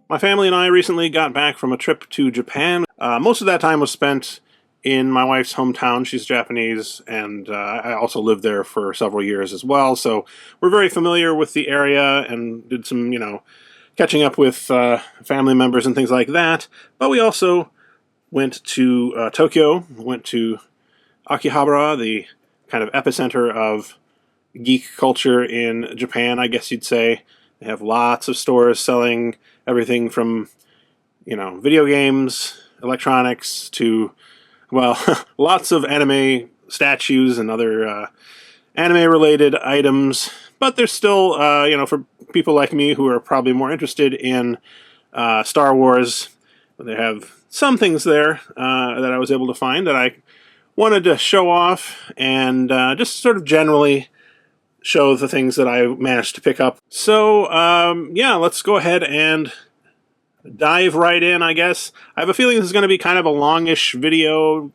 My family and I recently got back from a trip to Japan. Most of that time was spent in my wife's hometown. She's Japanese, and I also lived there for several years as well. So we're very familiar with the area and did some, catching up with family members and things like that. But we also went to Tokyo, went to Akihabara, the kind of epicenter of geek culture in Japan, I guess you'd say. They have lots of stores selling everything from, video games, electronics, to, well, lots of anime statues and other anime-related items. But there's still, for people like me who are probably more interested in Star Wars, they have some things there that I was able to find that I wanted to show off and just sort of generally show the things that I managed to pick up. So, yeah, let's go ahead and dive right in, I guess. I have a feeling this is going to be kind of a longish video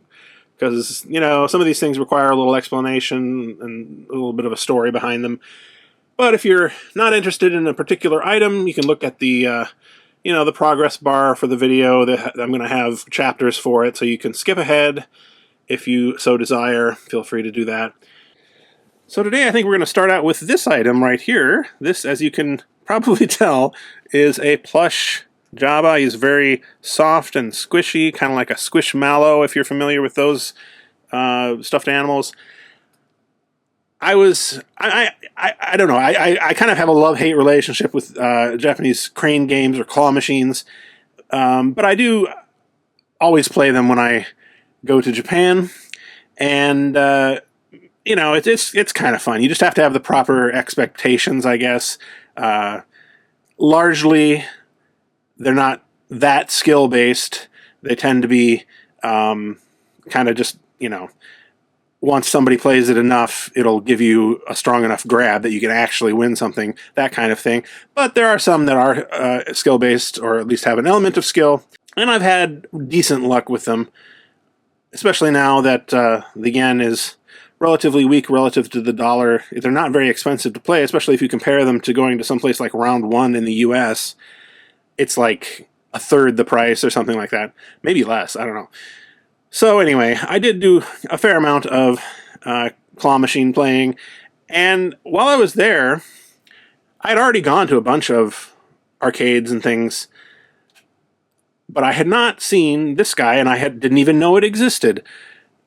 because, some of these things require a little explanation and a little bit of a story behind them. But if you're not interested in a particular item, you can look at the, the progress bar for the video. I'm going to have chapters for it, so you can skip ahead if you so desire. Feel free to do that. So today I think we're going to start out with this item right here. This, as you can probably tell, is a plush Jabba. He's very soft and squishy, kind of like a squishmallow if you're familiar with those stuffed animals. I don't know, I kind of have a love-hate relationship with Japanese crane games or claw machines, but I do always play them when I go to Japan, and it's kind of fun. You just have to have the proper expectations, I guess. Largely, they're not that skill-based. They tend to be kind of just, once somebody plays it enough, it'll give you a strong enough grab that you can actually win something, that kind of thing. But there are some that are skill-based, or at least have an element of skill, and I've had decent luck with them, especially now that the yen is relatively weak relative to the dollar. They're not very expensive to play, especially if you compare them to going to someplace like Round 1 in the US. It's like a third the price or something like that. Maybe less, I don't know. So anyway, I did do a fair amount of claw machine playing, and while I was there, I'd already gone to a bunch of arcades and things, but I had not seen this guy, and I didn't even know it existed.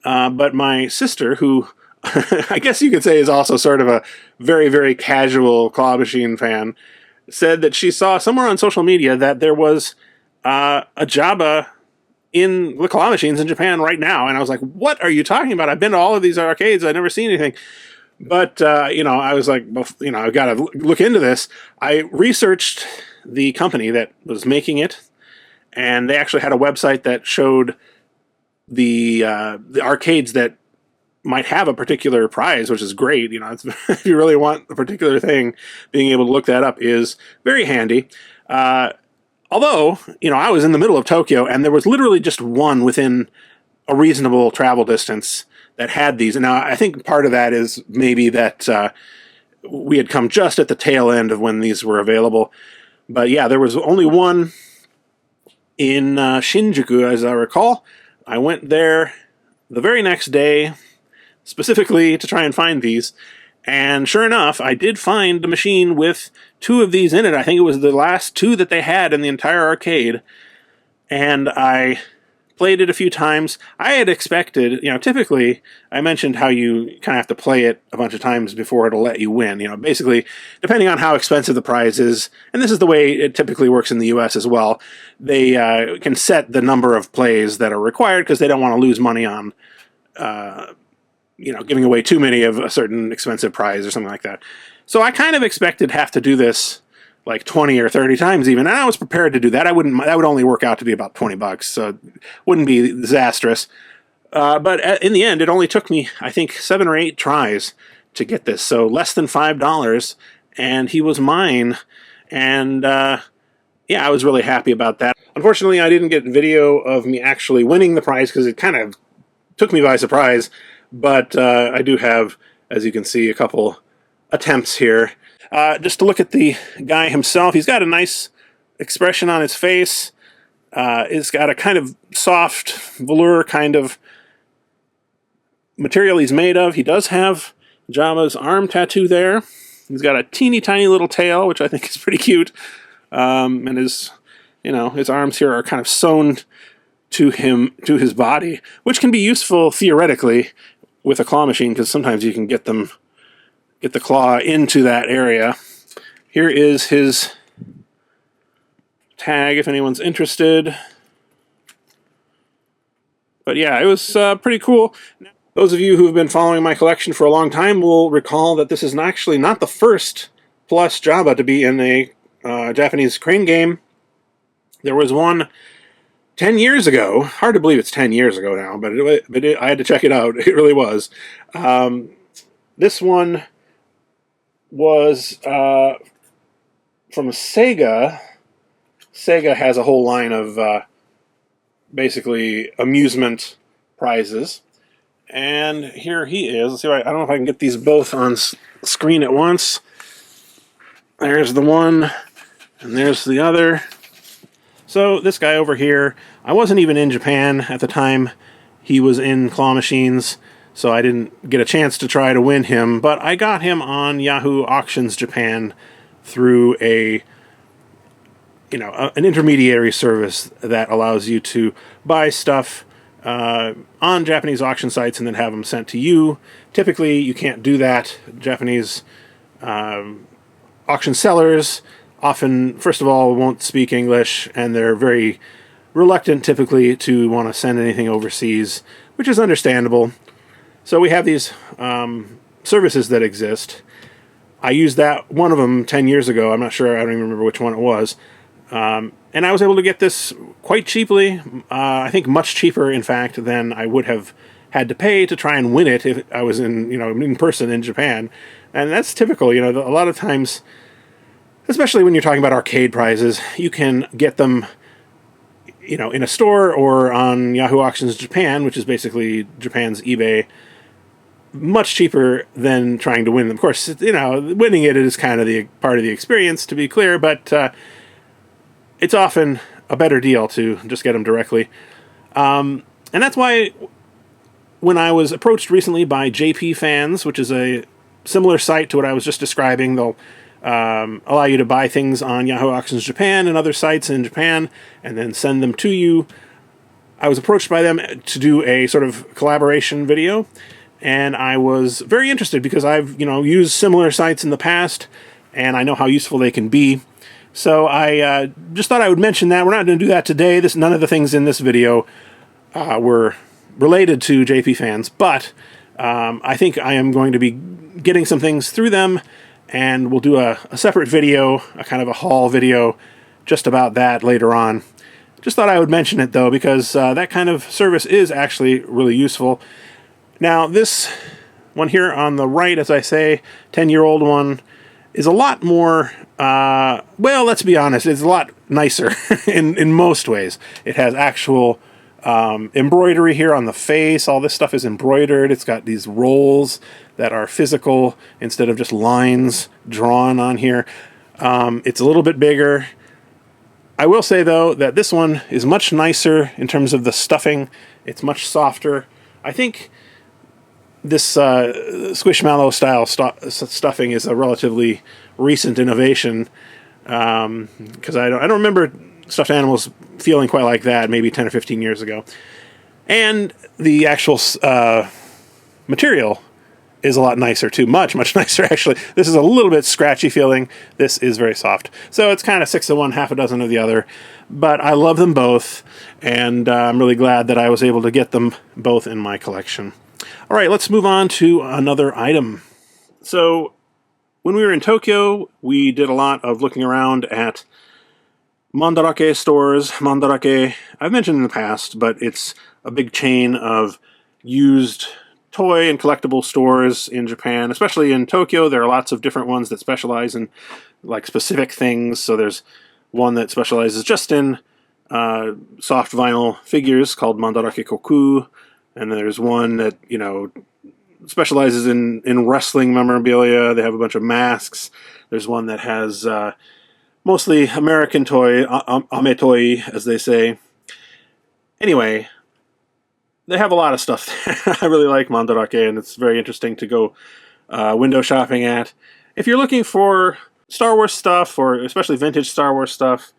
But my sister, who I guess you could say is also sort of a very, very casual claw machine fan, said that she saw somewhere on social media that there was a Jabba in the claw machines in Japan right now. And I was like, what are you talking about? I've been to all of these arcades. I've never seen anything. But, I was like, I've got to look into this. I researched the company that was making it, and they actually had a website that showed the arcades that might have a particular prize, which is great. If you really want a particular thing, being able to look that up is very handy. Although, I was in the middle of Tokyo, and there was literally just one within a reasonable travel distance that had these. And now I think part of that is maybe that we had come just at the tail end of when these were available. But yeah, there was only one in Shinjuku, as I recall. I went there the very next day, specifically to try and find these, and sure enough, I did find a machine with two of these in it. I think it was the last two that they had in the entire arcade, and I played it a few times. I had expected, typically, I mentioned how you kind of have to play it a bunch of times before it'll let you win. Basically, depending on how expensive the prize is, and this is the way it typically works in the US as well, they can set the number of plays that are required because they don't want to lose money on, giving away too many of a certain expensive prize or something like that. So I kind of expected to have to do this like 20 or 30 times even, and I was prepared to do that. That would only work out to be about $20, so it wouldn't be disastrous. But in the end, it only took me, I think, 7 or 8 tries to get this, so less than $5, and he was mine, and yeah, I was really happy about that. Unfortunately, I didn't get video of me actually winning the prize because it kind of took me by surprise, but I do have, as you can see, a couple attempts here. Just to look at the guy himself, he's got a nice expression on its face. It's got a kind of soft velour kind of material he's made of. He does have Jabba's arm tattoo there. He's got a teeny tiny little tail, which I think is pretty cute. And his arms here are kind of sewn to his body, which can be useful theoretically with a claw machine, because sometimes you can get the claw into that area. Here is his tag if anyone's interested. But yeah, it was pretty cool. Those of you who have been following my collection for a long time will recall that this is actually not the first Plus Jabba to be in a Japanese crane game. There was one 10 years ago. Hard to believe it's 10 years ago now, but I had to check it out. It really was. This one was from Sega. Sega has a whole line of basically amusement prizes. And here he is. Let's see. I don't know if I can get these both on screen at once. There's the one, and there's the other. So this guy over here, I wasn't even in Japan at the time he was in claw machines, so I didn't get a chance to try to win him, but I got him on Yahoo Auctions Japan through an intermediary service that allows you to buy stuff on Japanese auction sites and then have them sent to you. Typically, you can't do that. Japanese auction sellers often, first of all, won't speak English, and they're very reluctant typically to want to send anything overseas, which is understandable. So we have these services that exist. I used one of them 10 years ago. I'm not sure. I don't even remember which one it was. And I was able to get this quite cheaply. I think much cheaper, in fact, than I would have had to pay to try and win it if I was in person in Japan. And that's typical. A lot of times, especially when you're talking about arcade prizes, you can get them, in a store or on Yahoo Auctions Japan, which is basically Japan's eBay, much cheaper than trying to win them. Of course, winning it is kind of the part of the experience, to be clear, but it's often a better deal to just get them directly. And that's why when I was approached recently by JP Fans, which is a similar site to what I was just describing, they'll allow you to buy things on Yahoo Auctions Japan and other sites in Japan and then send them to you. I was approached by them to do a sort of collaboration video, and I was very interested because I've used similar sites in the past, and I know how useful they can be. So I just thought I would mention that. We're not going to do that today. None of the things in this video were related to JP Fans, but I think I am going to be getting some things through them, and we'll do a separate video, a kind of a haul video, just about that later on. Just thought I would mention it, though, because that kind of service is actually really useful. Now, this one here on the right, as I say, 10-year-old one, is a lot more, well, let's be honest, it's a lot nicer in most ways. It has actual embroidery here on the face. All this stuff is embroidered. It's got these rolls that are physical instead of just lines drawn on here. It's a little bit bigger. I will say, though, that this one is much nicer in terms of the stuffing. It's much softer. I think this Squishmallow style stuffing is a relatively recent innovation, because I don't remember stuffed animals feeling quite like that maybe 10 or 15 years ago. And the actual material is a lot nicer too. Much nicer, actually. This is a little bit scratchy feeling. This is very soft. So it's kind of 6 of one, half a dozen of the other. But I love them both, and I'm really glad that I was able to get them both in my collection. All right, let's move on to another item. So when we were in Tokyo, we did a lot of looking around at Mandarake stores. Mandarake, I've mentioned in the past, but it's a big chain of used toy and collectible stores in Japan, especially in Tokyo. There are lots of different ones that specialize in specific things. So there's one that specializes just in soft vinyl figures called Mandarake Koku, and there's one that specializes in wrestling memorabilia. They have a bunch of masks. There's one that has mostly American toy, ame-toy, as they say. Anyway, they have a lot of stuff there. I really like Mandarake, and it's very interesting to go window shopping at. If you're looking for Star Wars stuff, or especially vintage Star Wars stuff,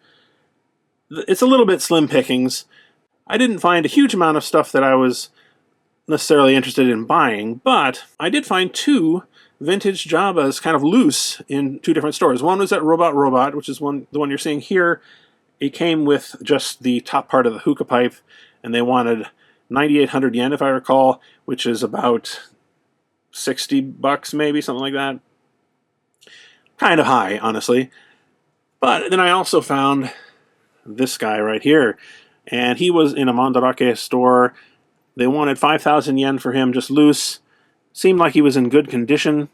it's a little bit slim pickings. I didn't find a huge amount of stuff that I was necessarily interested in buying, but I did find two vintage Jabbas kind of loose in two different stores. One was at Robot, which is the one you're seeing here. It came with just the top part of the hookah pipe, and they wanted 9,800 yen, if I recall, which is about 60 bucks maybe, something like that. Kind of high, honestly. But then I also found this guy right here, and he was in a Mandarake store. They wanted 5,000 yen for him, just loose. Seemed like he was in good condition.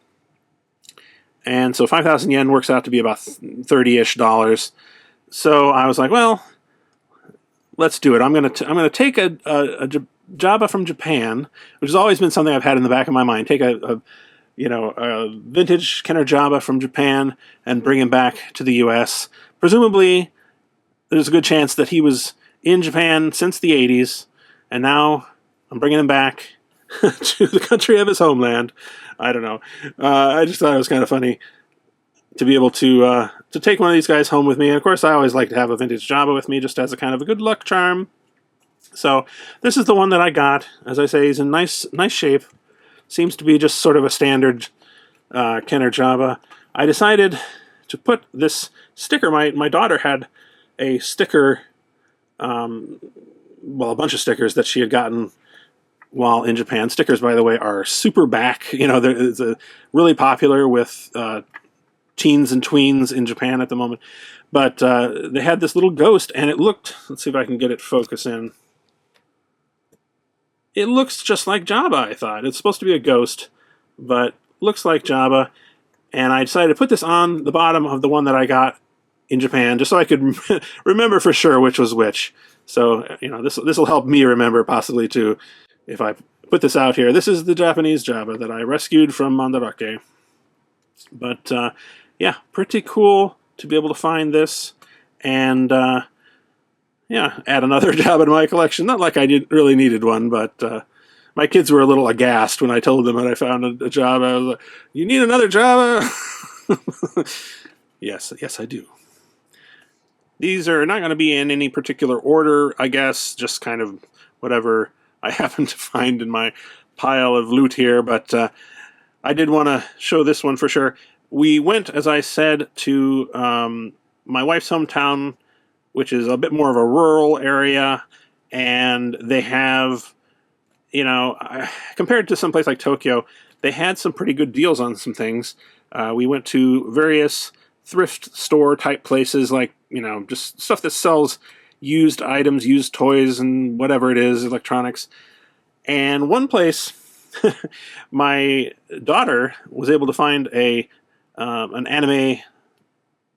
And so 5,000 yen works out to be about $30-ish. So I was like, well, let's do it. I'm gonna take a Jabba from Japan, which has always been something I've had in the back of my mind. Take a vintage Kenner Jabba from Japan and bring him back to the U.S. Presumably, there's a good chance that he was in Japan since the 80s, and now I'm bringing him back to the country of his homeland. I don't know. I just thought it was kind of funny to be able to take one of these guys home with me. And of course, I always like to have a vintage Jabba with me, just as a kind of a good luck charm. So this is the one that I got. As I say, he's in nice shape. Seems to be just sort of a standard Kenner Jabba. I decided to put this sticker. My daughter had a sticker, well, a bunch of stickers that she had gotten while in Japan. Stickers, by the way, are super back. It's really popular with teens and tweens in Japan at the moment. But they had this little ghost, and it looked, let's see if I can get it focus in. It looks just like Jabba, I thought. It's supposed to be a ghost, but looks like Jabba. And I decided to put this on the bottom of the one that I got in Japan, just so I could remember for sure which was which. So, this will help me remember possibly too, if I put this out here. This is the Japanese Jabba that I rescued from Mandarake. But, yeah, pretty cool to be able to find this. And, yeah, add another Jabba to my collection. Not like I really needed one, but my kids were a little aghast when I told them that I found a Jabba. I was like, you need another Jabba? Yes, I do. These are not going to be in any particular order, I guess, just kind of whatever I happen to find in my pile of loot here, but I did want to show this one for sure. We went, as I said, to my wife's hometown, which is a bit more of a rural area, and they have, compared to some place like Tokyo, they had some pretty good deals on some things. We went to various thrift store type places, like, just stuff that sells used items, used toys, and whatever it is, electronics. And one place, my daughter was able to find an anime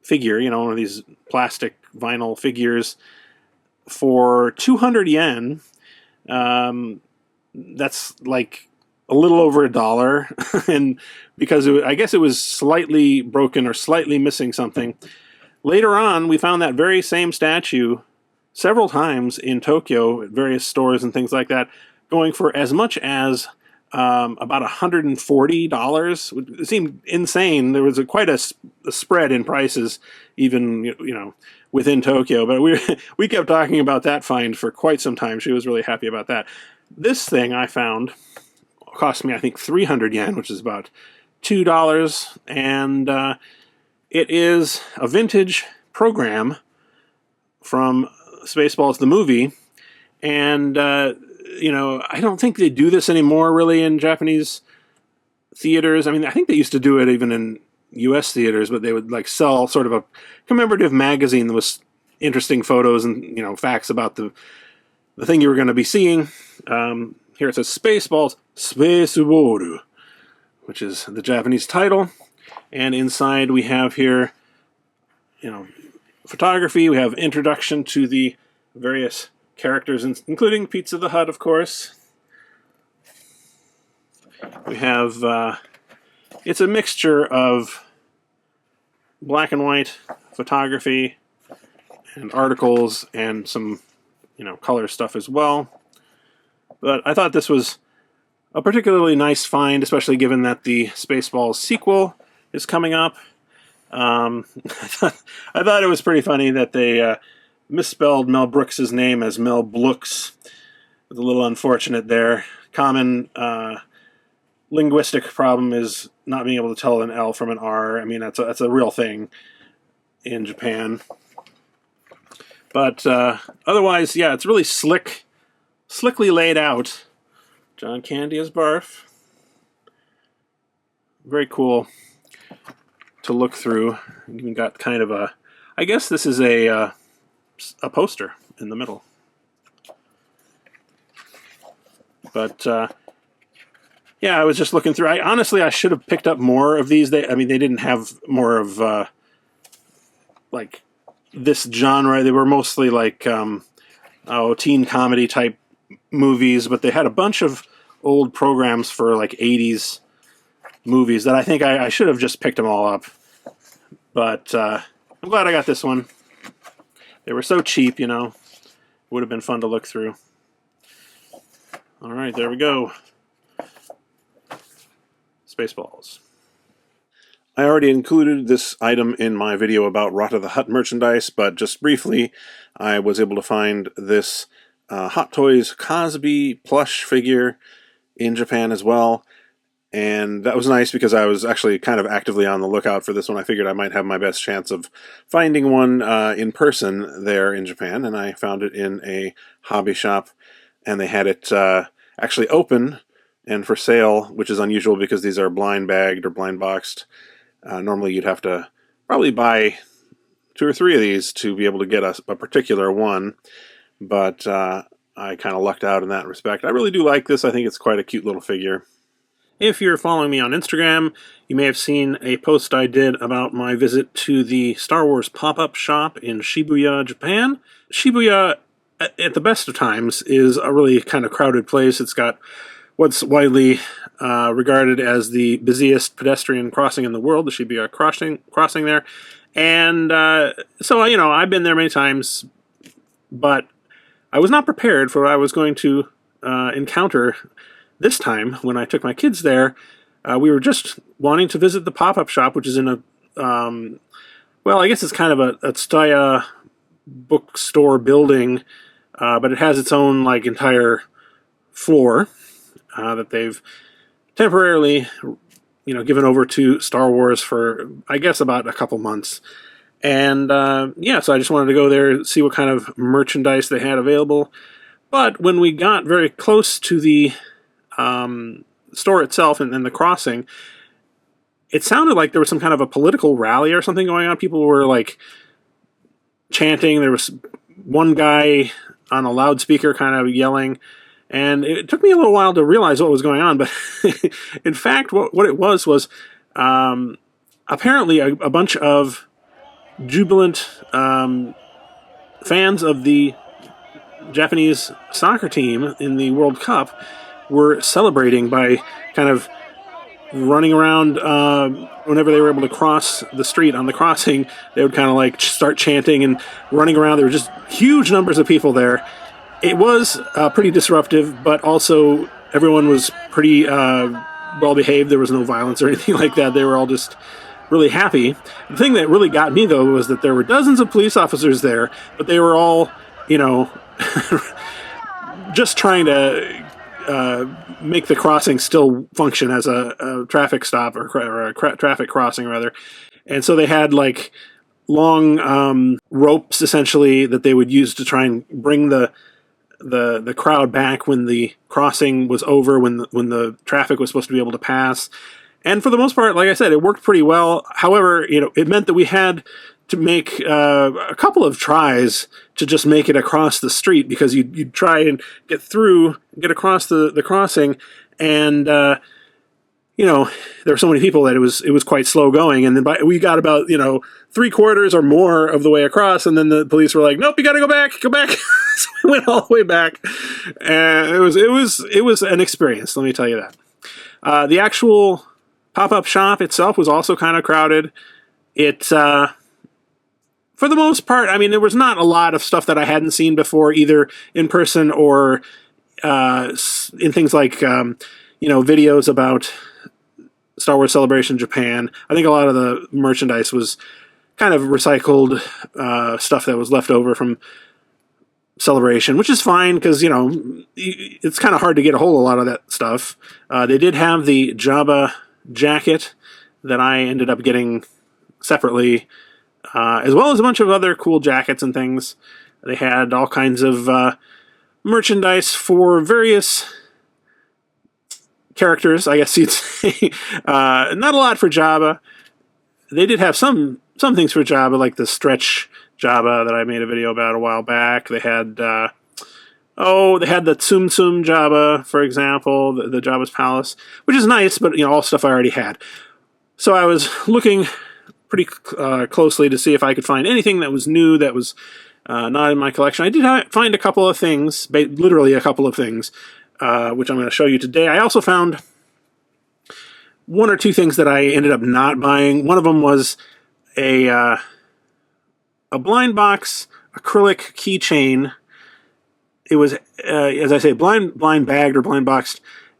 figure, one of these plastic vinyl figures for 200 yen. That's like a little over $1. And because I guess it was slightly broken or slightly missing something. Later on, we found that very same statue several times in Tokyo at various stores and things like that, going for as much as about $140. It seemed insane. There was quite a spread in prices, even within Tokyo. But we kept talking about that find for quite some time. She was really happy about that. This thing I found cost me, I think, 300 yen, which is about $2, and it is a vintage program from Spaceballs the movie, and I don't think they do this anymore really in Japanese theaters. I mean, I think they used to do it even in U.S. theaters, but they would like sell sort of a commemorative magazine that was interesting photos and facts about the thing you were going to be seeing. Here it says Spaceballs, Spaceballs, which is the Japanese title. And inside we have here, photography. We have introduction to the various characters, including Pizza the Hut, of course. We have, it's a mixture of black and white photography and articles and some, color stuff as well. But I thought this was a particularly nice find, especially given that the Spaceballs sequel is coming up. I thought it was pretty funny that they misspelled Mel Brooks' name as Mel Blooks. It was a little unfortunate there. Common linguistic problem is not being able to tell an L from an R. I mean, that's a real thing in Japan. But otherwise, yeah, it's really slickly laid out. John Candy as Barf. Very cool to look through. Even got kind of a, I guess this is a poster in the middle. But yeah, I was just looking through. Honestly, I should have picked up more of these. They didn't have more of like this genre. They were mostly like teen comedy type movies, but they had a bunch of old programs for like 80s movies that I think I should have just picked them all up. But I'm glad I got this one. They were so cheap, would have been fun to look through. All right, there we go. Spaceballs. I already included this item in my video about Rotta the Hutt merchandise, but just briefly, I was able to find this Hot Toys Cosbi plush figure in Japan as well. And that was nice because I was actually kind of actively on the lookout for this one. I figured I might have my best chance of finding one in person there in Japan, and I found it in a hobby shop, and they had it actually open and for sale, which is unusual because these are blind bagged or blind boxed. Normally you'd have to probably buy 2 or 3 of these to be able to get a particular one, but I kind of lucked out in that respect. I really do like this. I think it's quite a cute little figure. If you're following me on Instagram, you may have seen a post I did about my visit to the Star Wars pop-up shop in Shibuya, Japan. Shibuya, at the best of times, is a really kind of crowded place. It's got what's widely regarded as the busiest pedestrian crossing in the world, the Shibuya crossing there. And so, I've been there many times, but I was not prepared for what I was going to encounter this time when I took my kids there. We were just wanting to visit the pop-up shop, which is in a, well, I guess it's kind of a Tsutaya bookstore building, but it has its own like entire floor that they've temporarily, given over to Star Wars for, I guess, about a couple months. And yeah, so I just wanted to go there, see what kind of merchandise they had available. But when we got very close to the store itself and then the crossing, it sounded like there was some kind of a political rally or something going on. People were like chanting. There was one guy on a loudspeaker kind of yelling, and it took me a little while to realize what was going on. But in fact, what it was apparently a bunch of jubilant fans of the Japanese soccer team in the World Cup were celebrating by kind of running around whenever they were able to cross the street on the crossing. They would kind of like start chanting and running around. There were just huge numbers of people there. It was pretty disruptive, but also everyone was pretty well behaved. There was no violence or anything like that. They were all just really happy. The thing that really got me, though, was that there were dozens of police officers there, but they were all, just trying to make the crossing still function as a traffic stop or a traffic crossing, rather. And so they had like long ropes, essentially, that they would use to try and bring the crowd back when the crossing was over, when the traffic was supposed to be able to pass. And for the most part, like I said, it worked pretty well. However, it meant that we had to make a couple of tries to just make it across the street, because you'd try and get through, get across the crossing, and there were so many people that it was quite slow going. And then we got about 3/4 or more of the way across, and then the police were like, "Nope, you got to go back." So we went all the way back, and it was an experience. Let me tell you that. The actual pop-up shop itself was also kind of crowded. It, for the most part, I mean, there was not a lot of stuff that I hadn't seen before, either in person or in things like, videos about Star Wars Celebration Japan. I think a lot of the merchandise was kind of recycled stuff that was left over from Celebration, which is fine because, it's kind of hard to get a hold of a lot of that stuff. They did have the Jabba jacket that I ended up getting separately, as well as a bunch of other cool jackets and things. They had all kinds of merchandise for various characters, I guess you'd say. Not a lot for Jabba. They did have some things for Jabba, like the stretch Jabba that I made a video about a while back. They had the Tsumtsum Jabba, for example, the Jabba's Palace, which is nice, but all stuff I already had. So I was looking pretty closely to see if I could find anything that was new that was not in my collection. I did find a couple of things, literally a couple of things, which I'm going to show you today. I also found one or two things that I ended up not buying. One of them was a blind box acrylic keychain. It was, as I say, blind bagged or blind boxed,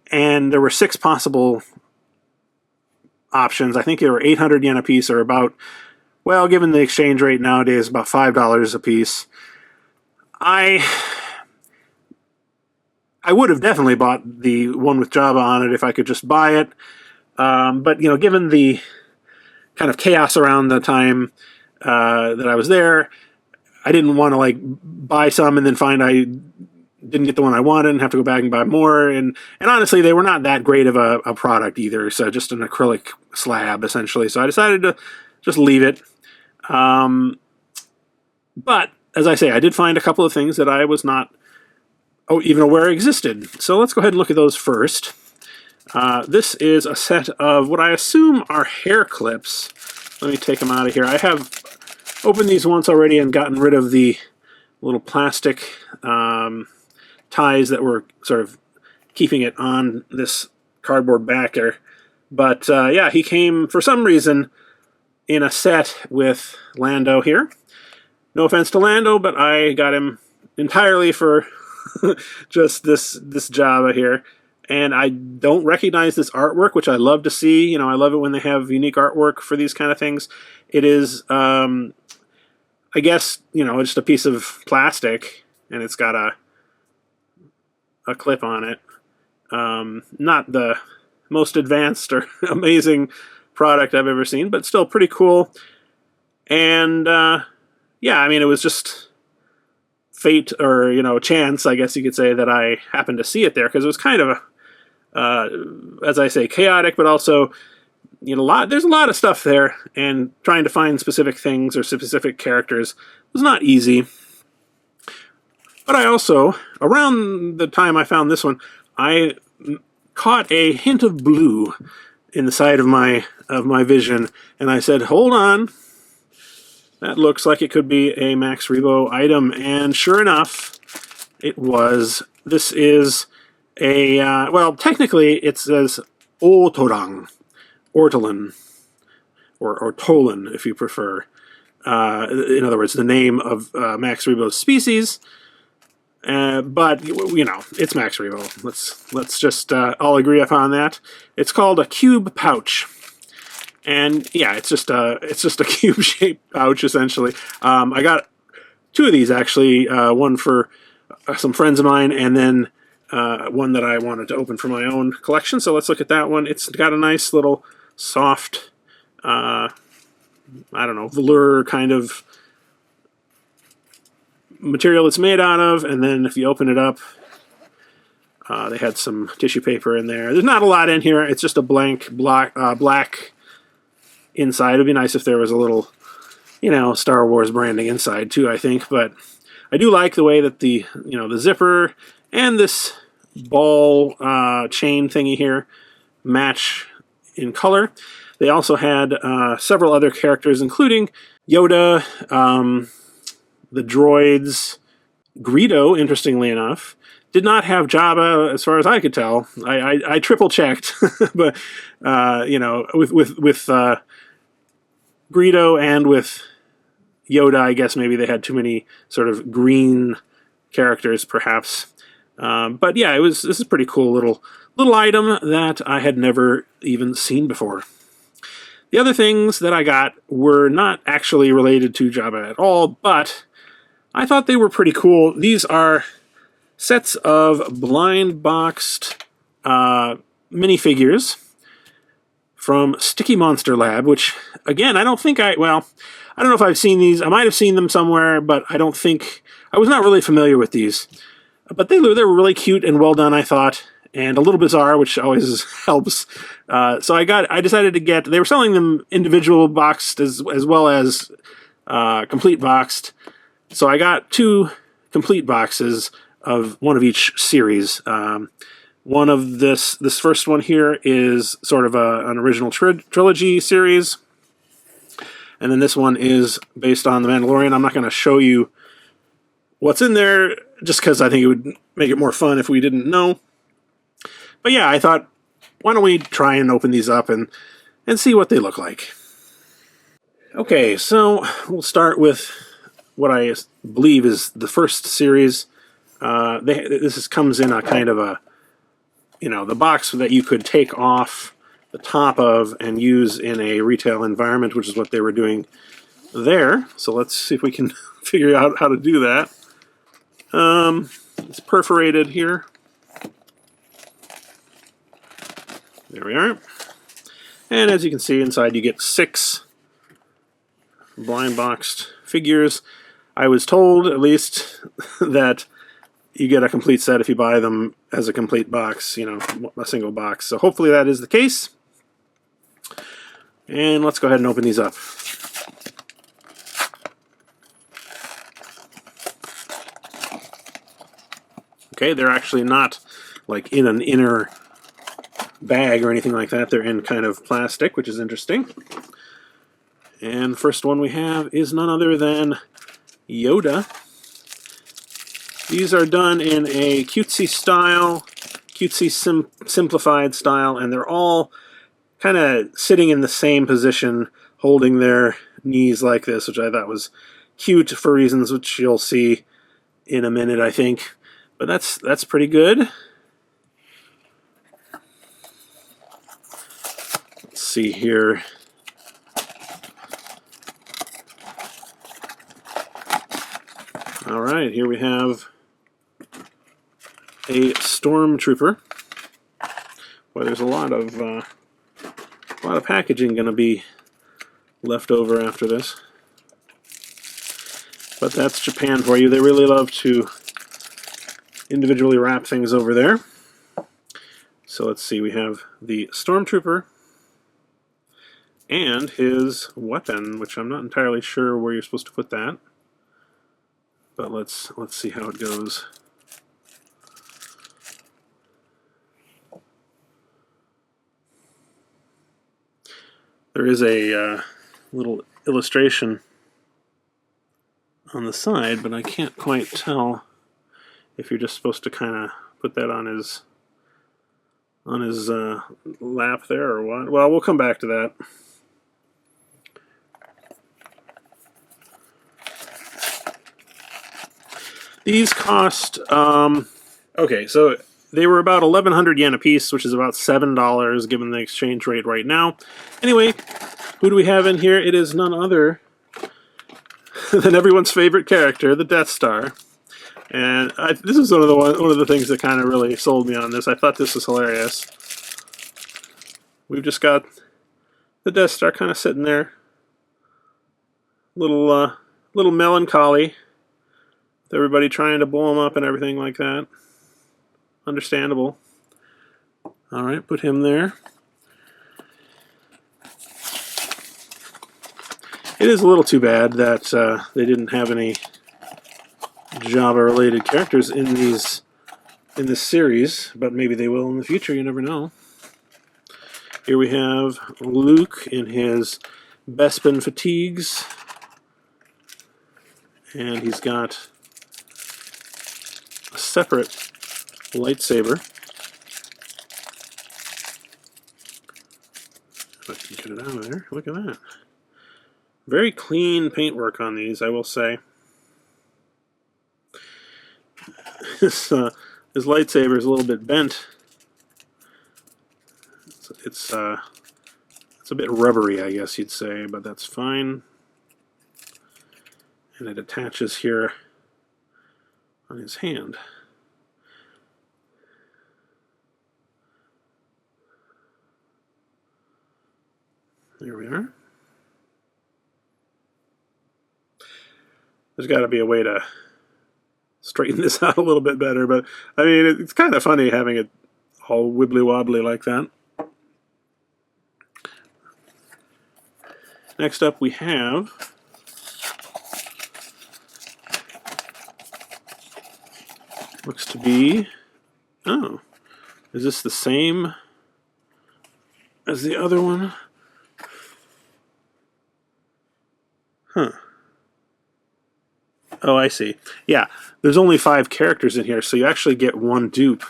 and there were 6 possible options. I think they were 800 yen a piece, or about, well, given the exchange rate nowadays, about $5 a piece. I would have definitely bought the one with Jabba on it if I could just buy it. But, given the kind of chaos around the time that I was there, I didn't want to buy some and then find I didn't get the one I wanted and have to go back and buy more. And honestly, they were not that great of a product either. So just an acrylic slab, essentially. So I decided to just leave it. But as I say, I did find a couple of things that I was not even aware existed. So let's go ahead and look at those first. This is a set of what I assume are hair clips. Let me take them out of here. I have opened these once already and gotten rid of the little plastic ties that were sort of keeping it on this cardboard backer. But yeah, he came for some reason in a set with Lando here. No offense to Lando, but I got him entirely for just this Jabba here. And I don't recognize this artwork, which I love to see. I love it when they have unique artwork for these kind of things. It is, I guess, just a piece of plastic, and it's got a clip on it. Not the most advanced or amazing product I've ever seen, but still pretty cool. And, yeah, I mean, it was just fate or, chance, I guess you could say, that I happened to see it there, because it was kind of as I say, chaotic, but also, there's a lot of stuff there, and trying to find specific things or specific characters was not easy. But I also, around the time I found this one, I caught a hint of blue in the side of my vision, and I said, hold on, that looks like it could be a Max Rebo item, and sure enough, it was. This is a, well, technically it says Ortolan, or Tolan, if you prefer. In other words, the name of Max Rebo's species. But it's Max Rebo. Let's just all agree upon that. It's called a cube pouch, and yeah, it's just a cube-shaped pouch essentially. I got 2 of these actually. One for some friends of mine, and then one that I wanted to open for my own collection. So let's look at that one. It's got a nice little soft, I don't know, velour kind of material it's made out of, and then if you open it up, they had some tissue paper in there. There's not a lot in here. It's just a blank black inside. It'd be nice if there was a little, Star Wars branding inside too, I think. But I do like the way that the zipper and this ball chain thingy here match in color. They also had several other characters, including Yoda, the droids. Greedo, interestingly enough, did not have Jabba, as far as I could tell. I triple checked, but with Greedo and with Yoda, I guess maybe they had too many sort of green characters, perhaps. But yeah, this is a pretty cool little item that I had never even seen before. The other things that I got were not actually related to Jabba at all, but I thought they were pretty cool. These are sets of blind boxed minifigures from Sticky Monster Lab, which, again, I don't know if I've seen these. I might have seen them somewhere, but I was not really familiar with these. But they were really cute and well done, I thought, and a little bizarre, which always helps. So I decided to get, they were selling them individual boxed as well as complete boxed. So I got 2 complete boxes of one of each series. One of this first one here is sort of an original trilogy series. And then this one is based on The Mandalorian. I'm not going to show you what's in there, just because I think it would make it more fun if we didn't know. But yeah, I thought, why don't we try and open these up and see what they look like. Okay, so we'll start with what I believe is the first series. This comes in a kind of a, the box that you could take off the top of and use in a retail environment, which is what they were doing there. So let's see if we can figure out how to do that. It's perforated here. There we are. And as you can see, inside you get 6 blind boxed figures. I was told, at least, that you get a complete set if you buy them as a complete box, a single box. So hopefully that is the case. And let's go ahead and open these up. Okay, they're actually not like in an inner bag or anything like that. They're in kind of plastic, which is interesting. And the first one we have is none other than Yoda. These are done in a cutesy style, simplified style, and they're all kind of sitting in the same position, holding their knees like this, which I thought was cute for reasons which you'll see in a minute, I think. But that's pretty good. Let's see here. All right, here we have a stormtrooper. Boy, there's a lot of packaging going to be left over after this. But that's Japan for you. They really love to individually wrap things over there. So let's see, we have the stormtrooper and his weapon, which I'm not entirely sure where you're supposed to put that. But let's see how it goes. There is a little illustration on the side, but I can't quite tell if you're just supposed to kind of put that on his lap there or what. Well, we'll come back to that. These cost, okay, so they were about 1,100 yen a piece, which is about $7 given the exchange rate right now. Anyway, who do we have in here? It is none other than everyone's favorite character, the Death Star. And this is one of the things that kind of really sold me on this. I thought this was hilarious. We've just got the Death Star kind of sitting there, little melancholy, with everybody trying to blow him up and everything like that. Understandable. All right, put him there. It is a little too bad that they didn't have any Jabba-related characters in this series, but maybe they will in the future. You never know. Here we have Luke in his Bespin fatigues, and he's got a separate lightsaber. If I can get it out of there, look at that. Very clean paintwork on these, I will say. His lightsaber is a little bit bent. It's a bit rubbery, I guess you'd say, but that's fine. And it attaches here on his hand. There we are. There's got to be a way to straighten this out a little bit better, but I mean, it's kind of funny having it all wibbly-wobbly like that. Next up we have looks to be, oh, is this the same as the other one? Huh. Oh, I see. Yeah, there's only 5 characters in here, so you actually get one dupe,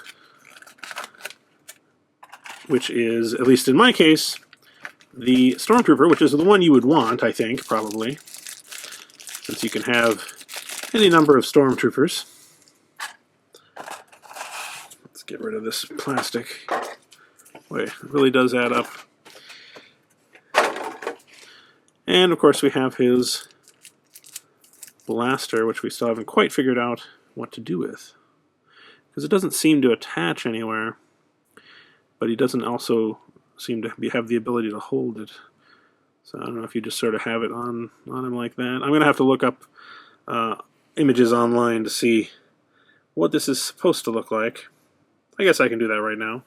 which is, at least in my case, the Stormtrooper, which is the one you would want, I think, probably, since you can have any number of Stormtroopers. Let's get rid of this plastic. Boy, it really does add up. And, of course, we have his blaster, which we still haven't quite figured out what to do with, because it doesn't seem to attach anywhere, but he doesn't also seem to have the ability to hold it. So I don't know if you just sort of have it on him like that. I'm going to have to look up images online to see what this is supposed to look like. I guess I can do that right now.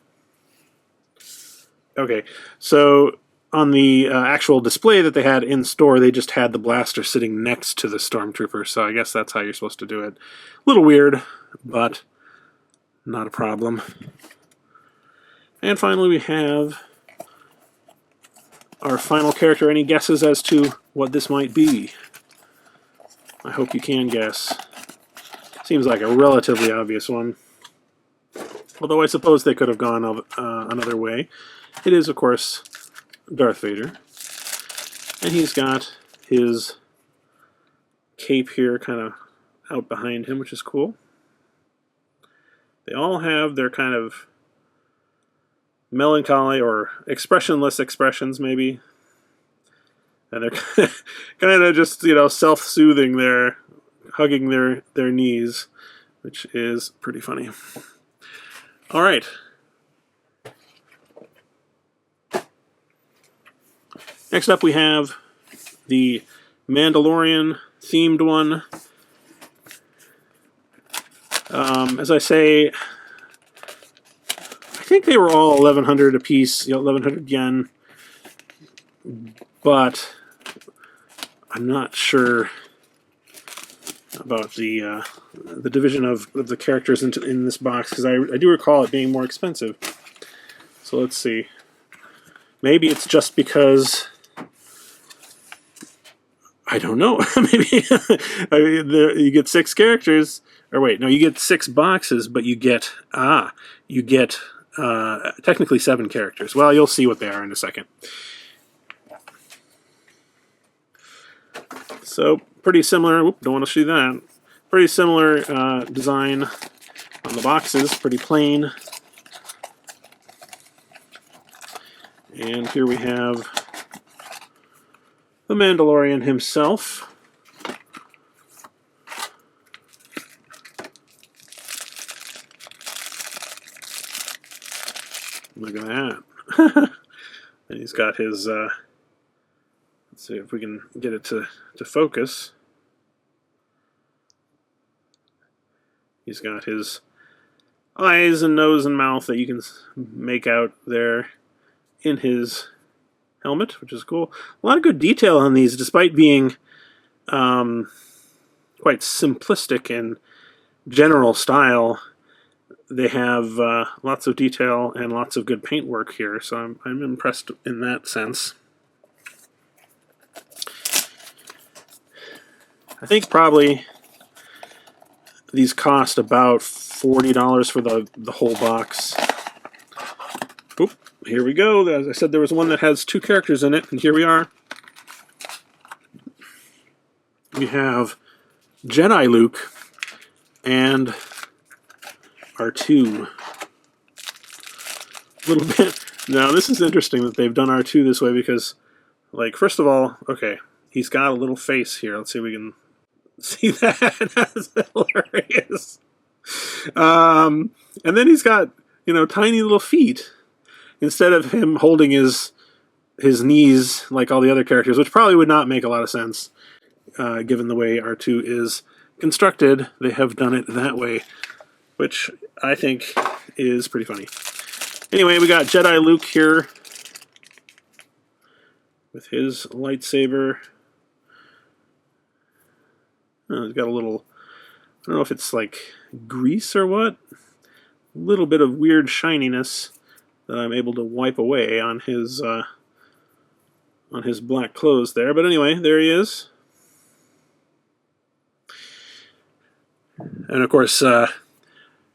Okay, so on the actual display that they had in store, they just had the blaster sitting next to the Stormtrooper, so I guess that's how you're supposed to do it. A little weird, but not a problem. And finally we have our final character. Any guesses as to what this might be? I hope you can guess. Seems like a relatively obvious one. Although I suppose they could have gone another way. It is, of course, Darth Vader. And he's got his cape here kind of out behind him, which is cool. They all have their kind of melancholy or expressionless expressions, maybe. And they're kind of just, you know, self-soothing there, hugging their knees, which is pretty funny. All right. Next up we have the Mandalorian themed one. As I say, I think they were all 1,100 a piece, 1,100 yen, but I'm not sure about the division of the characters in this box, because I do recall it being more expensive. So let's see. Maybe it's just because, I don't know. Maybe you get 6 characters, or wait, no, you get 6 boxes, but you get technically 7 characters. Well, you'll see what they are in a second. So pretty similar. Whoop, don't want to see that. Pretty similar design on the boxes. Pretty plain. And here we have the Mandalorian himself. Look at that. And he's got his, let's see if we can get it to focus. He's got his eyes and nose and mouth that you can make out there in his helmet, which is cool. A lot of good detail on these, despite being quite simplistic in general style. They have lots of detail and lots of good paintwork here, so I'm impressed in that sense. I think probably these cost about $40 for the whole box. Oop, here we go. As I said, there was one that has 2 characters in it, and here we are. we have Jedi Luke and R2. A little bit. Now, this is interesting that they've done R2 this way because, like, first of all, okay, he's got a little face here. Let's see if we can see that. That's hilarious. And then he's got, you know, tiny little feet instead of him holding his knees like all the other characters, which probably would not make a lot of sense given the way R2 is constructed. They have done it that way, which I think is pretty funny. Anyway, we got Jedi Luke here with his lightsaber. Oh, he's got a little, I don't know if it's like grease or what, a little bit of weird shininess that I'm able to wipe away on his black clothes there. But anyway, there he is. And of course,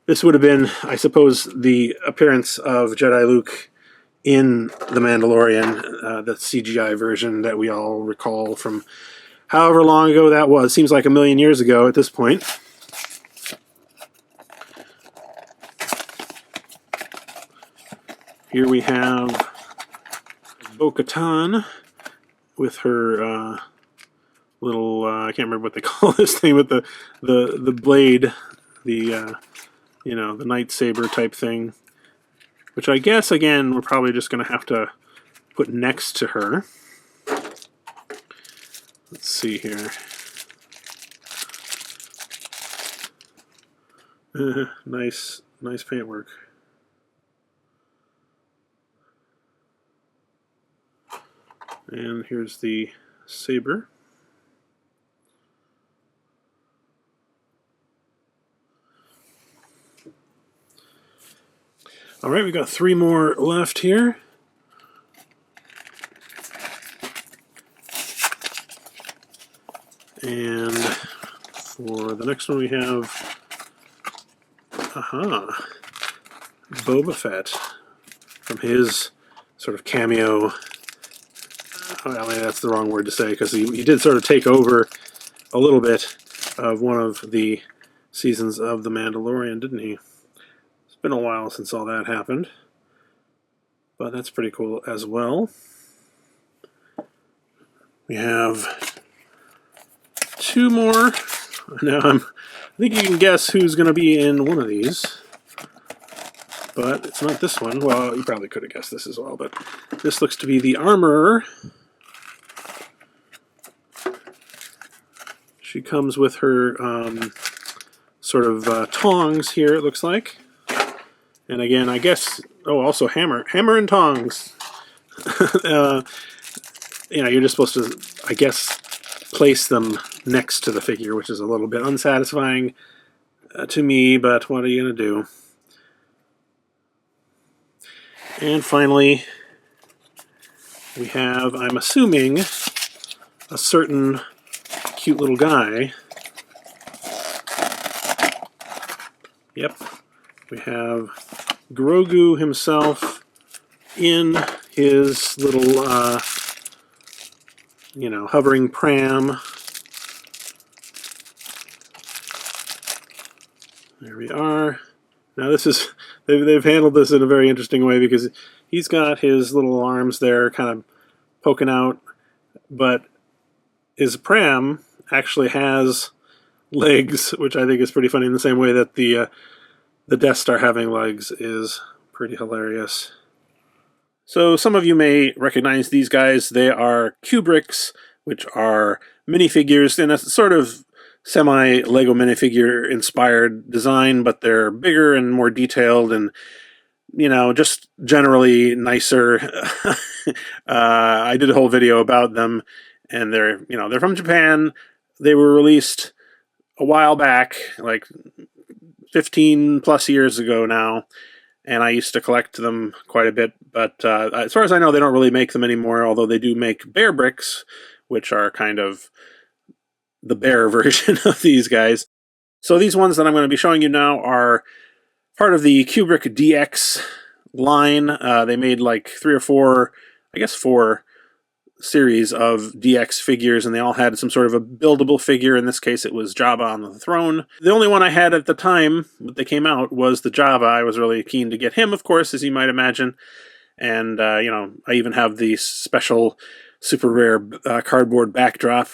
this would have been, I suppose, the appearance of Jedi Luke in The Mandalorian, the CGI version that we all recall from however long ago that was. Seems like a million years ago at this point. Here we have Bo-Katan with her little, I can't remember what they call this thing, with the blade, the you know, the lightsaber type thing, which I guess, again, we're probably just going to have to put next to her. Let's see here. Nice paintwork. And here's the saber. All right, we got 3 more left here. And for the next one we have, Boba Fett from his sort of cameo. I mean, that's the wrong word to say because he did sort of take over a little bit of one of the seasons of The Mandalorian, didn't he? It's been a while since all that happened, but that's pretty cool as well. We have 2 more. Now I think you can guess who's going to be in one of these, but it's not this one. Well, you probably could have guessed this as well, but this looks to be the Armorer. She comes with her sort of tongs here, it looks like. And again, I guess, oh, also hammer and tongs. You know, you're just supposed to, I guess, place them next to the figure, which is a little bit unsatisfying to me, but what are you going to do? And finally, we have, I'm assuming, a certain cute little guy. Yep. We have Grogu himself in his little, you know, hovering pram. There we are. Now this is, they've handled this in a very interesting way because he's got his little arms there kind of poking out, but his pram actually has legs, which I think is pretty funny in the same way that the Death Star having legs is pretty hilarious. So some of you may recognize these guys. They are Kubricks, which are minifigures in a sort of semi-Lego minifigure inspired design, but they're bigger and more detailed and, you know, just generally nicer. I did a whole video about them, and they're, you know, they're from Japan. They were released a while back, like 15 plus years ago now, and I used to collect them quite a bit, but as far as I know, they don't really make them anymore, although they do make bear bricks, which are kind of the bear version of these guys. So these ones that I'm going to be showing you now are part of the Kubrick DX line. They made like 3 or 4, I guess 4 series of DX figures, and they all had some sort of a buildable figure. In this case, it was Jabba on the throne. The only one I had at the time that they came out was the Jabba. I was really keen to get him, of course, as you might imagine. And, you know, I even have the special super rare cardboard backdrop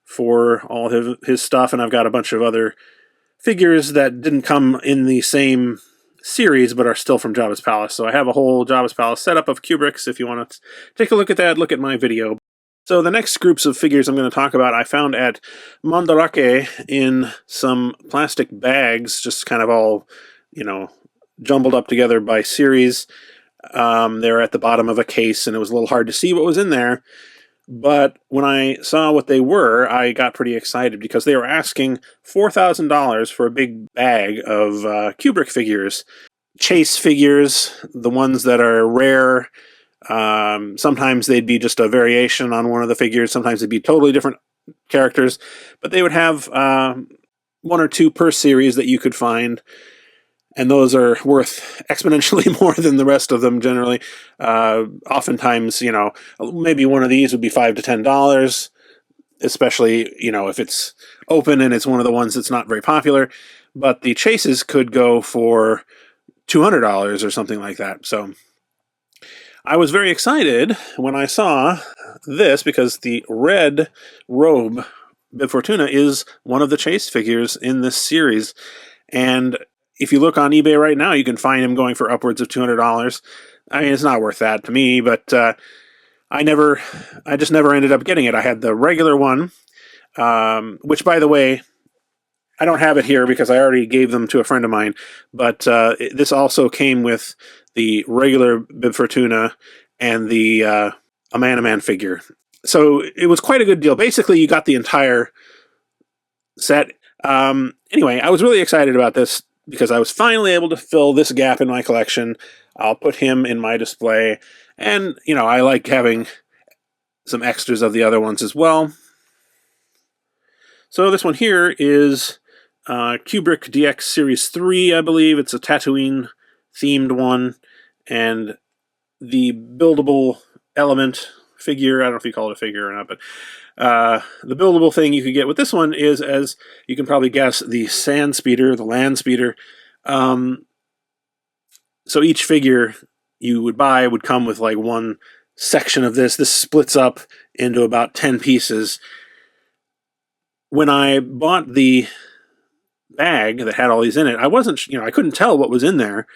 for all of his stuff, and I've got a bunch of other figures that didn't come in the same series but are still from Jabba's Palace. So I have a whole Jabba's Palace setup of Kubricks. If you want to take a look at that, look at my video. So the next groups of figures I'm going to talk about I found at Mandarake in some plastic bags, just kind of all, you know, jumbled up together by series. They're at the bottom of a case, and it was a little hard to see what was in there. But when I saw what they were, I got pretty excited because they were asking $4,000 for a big bag of Kubrick figures. Chase figures, the ones that are rare. Sometimes they'd be just a variation on one of the figures. Sometimes they'd be totally different characters. But they would have one or two per series that you could find. And those are worth exponentially more than the rest of them generally. Oftentimes, you know, maybe one of these would be $5 to $10, especially, you know, if it's open and it's one of the ones that's not very popular. But the chases could go for $200 or something like that. So I was very excited when I saw this because the red robe Bib Fortuna is one of the chase figures in this series. And if you look on eBay right now, you can find him going for upwards of $200. I mean, it's not worth that to me, but I just never ended up getting it. I had the regular one, which, by the way, I don't have it here because I already gave them to a friend of mine, but this also came with the regular Bib Fortuna and the A Man figure. So it was quite a good deal. Basically, you got the entire set. Anyway, I was really excited about this because I was finally able to fill this gap in my collection. I'll put him in my display. And, you know, I like having some extras of the other ones as well. So this one here is Kubrick DX Series 3, I believe. It's a Tatooine-themed one. And the buildable element figure, I don't know if you call it a figure or not, but the buildable thing you could get with this one is, as you can probably guess, the sand speeder, the land speeder. So each figure you would buy would come with like one section of this. This splits up into about 10 pieces. When I bought the bag that had all these in it, I wasn't, you know, I couldn't tell what was in there.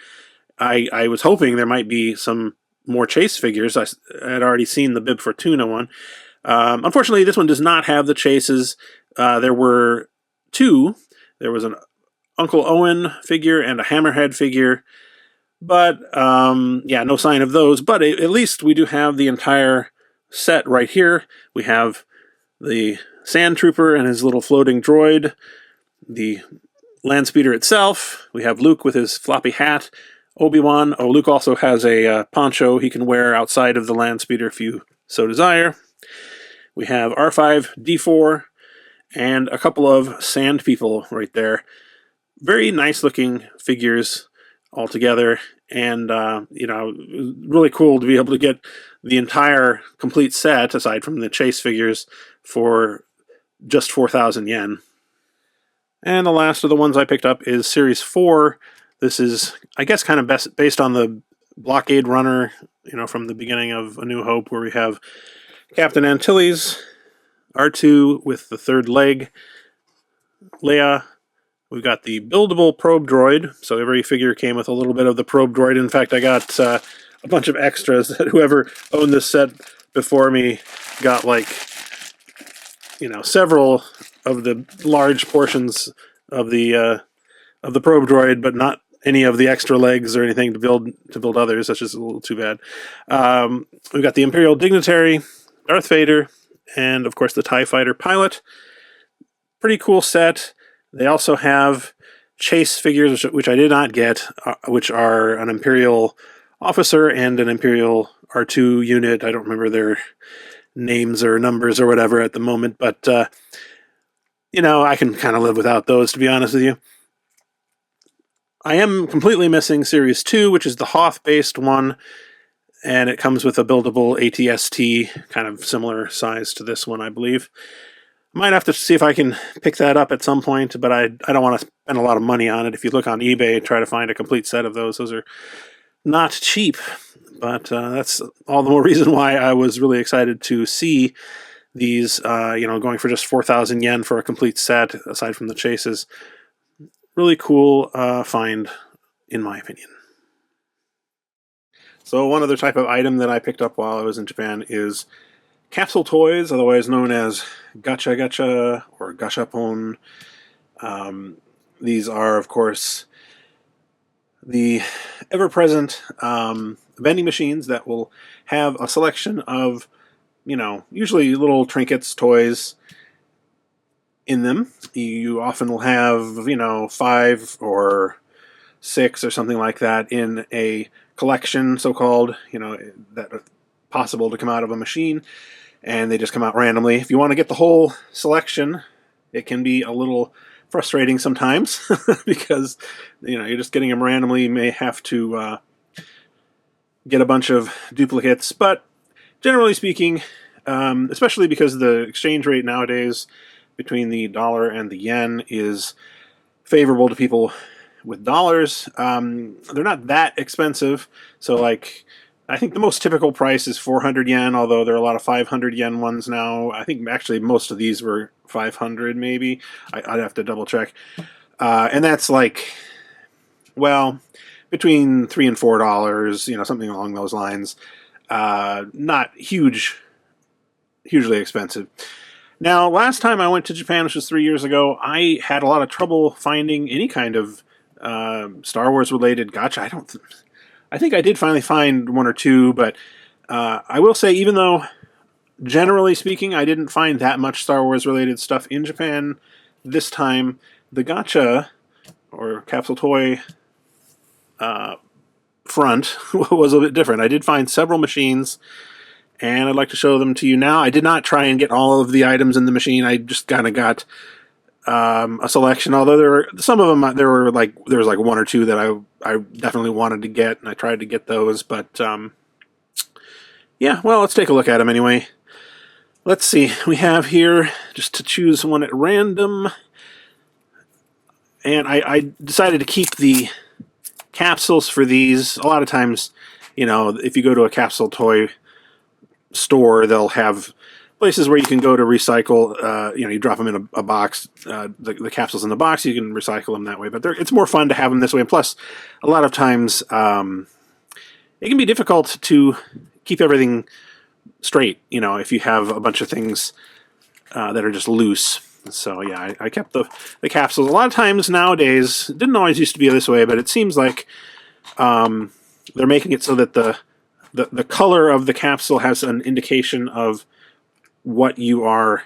I was hoping there might be some more chase figures. I had already seen the Bib Fortuna one. Unfortunately, this one does not have the chases. There were two. There was an Uncle Owen figure and a Hammerhead figure. But, yeah, no sign of those. But at least we do have the entire set right here. We have the Sand Trooper and his little floating droid. The land speeder itself. We have Luke with his floppy hat. Obi-Wan. Oh, Luke also has a poncho he can wear outside of the land speeder if you so desire. We have R5-D4 and a couple of sand people right there. Very nice looking figures all together, and you know, really cool to be able to get the entire complete set, aside from the chase figures, for just 4,000 yen. And the last of the ones I picked up is Series 4. This is, I guess, kind of based on the blockade runner, you know, from the beginning of A New Hope, where we have Captain Antilles, R2 with the third leg, Leia. We've got the buildable probe droid, so every figure came with a little bit of the probe droid. In fact, I got a bunch of extras that whoever owned this set before me got, like, you know, several of the large portions of the probe droid, but not any of the extra legs or anything to build others. That's just a little too bad. We've got the Imperial Dignitary, Darth Vader, and of course the TIE Fighter pilot. Pretty cool set. They also have chase figures, which I did not get, which are an Imperial officer and an Imperial R2 unit. I don't remember their names or numbers or whatever at the moment, but you know, I can kind of live without those, to be honest with you. I am completely missing Series 2, which is the Hoth-based one. and it comes with a buildable ATST, kind of similar size to this one, I believe. I might have to see if I can pick that up at some point, but I don't want to spend a lot of money on it. If you look on eBay and try to find a complete set of those are not cheap. But that's all the more reason why I was really excited to see these, going for just 4,000 yen for a complete set, aside from the chases. Really cool find, in my opinion. So one other type of item that I picked up while I was in Japan is Capsule Toys, otherwise known as gacha gacha or gashapon. These are, of course, the ever-present vending machines that will have a selection of, usually little trinkets, toys in them. You often will have, 5 or 6 or something like that in a collection, so-called, that are possible to come out of a machine, and they just come out randomly. If you want to get the whole selection, it can be a little frustrating sometimes because you're just getting them randomly. You may have to get a bunch of duplicates, but generally speaking, especially because the exchange rate nowadays between the dollar and the yen is favorable to people with dollars, they're not that expensive. So like, I think the most typical price is 400 yen, although there are a lot of 500 yen ones now. I think actually most of these were 500 maybe. I'd have to double check. And that's like, well, between $3 and $4, something along those lines. Not hugely expensive. Now, last time I went to Japan, which was 3 years ago, I had a lot of trouble finding any kind of Star Wars related gacha. I think I did finally find 1 or 2, but I will say, even though generally speaking I didn't find that much Star Wars related stuff in Japan, this time the gacha or capsule toy front was a bit different. I did find several machines, and I'd like to show them to you now. I did not try and get all of the items in the machine. I just kind of got a selection, although there were some of them, there was like 1 or 2 that I definitely wanted to get, and I tried to get those, but yeah, well, let's take a look at them anyway. Let's see, we have here, just to choose one at random, and I decided to keep the capsules for these. A lot of times, if you go to a capsule toy store, they'll have places where you can go to recycle. You drop them in a box, the capsules in the box, you can recycle them that way. But it's more fun to have them this way. And plus, a lot of times, it can be difficult to keep everything straight, if you have a bunch of things that are just loose. So yeah, I kept the capsules. A lot of times nowadays, it didn't always used to be this way, but it seems like they're making it so that the color of the capsule has an indication of what you are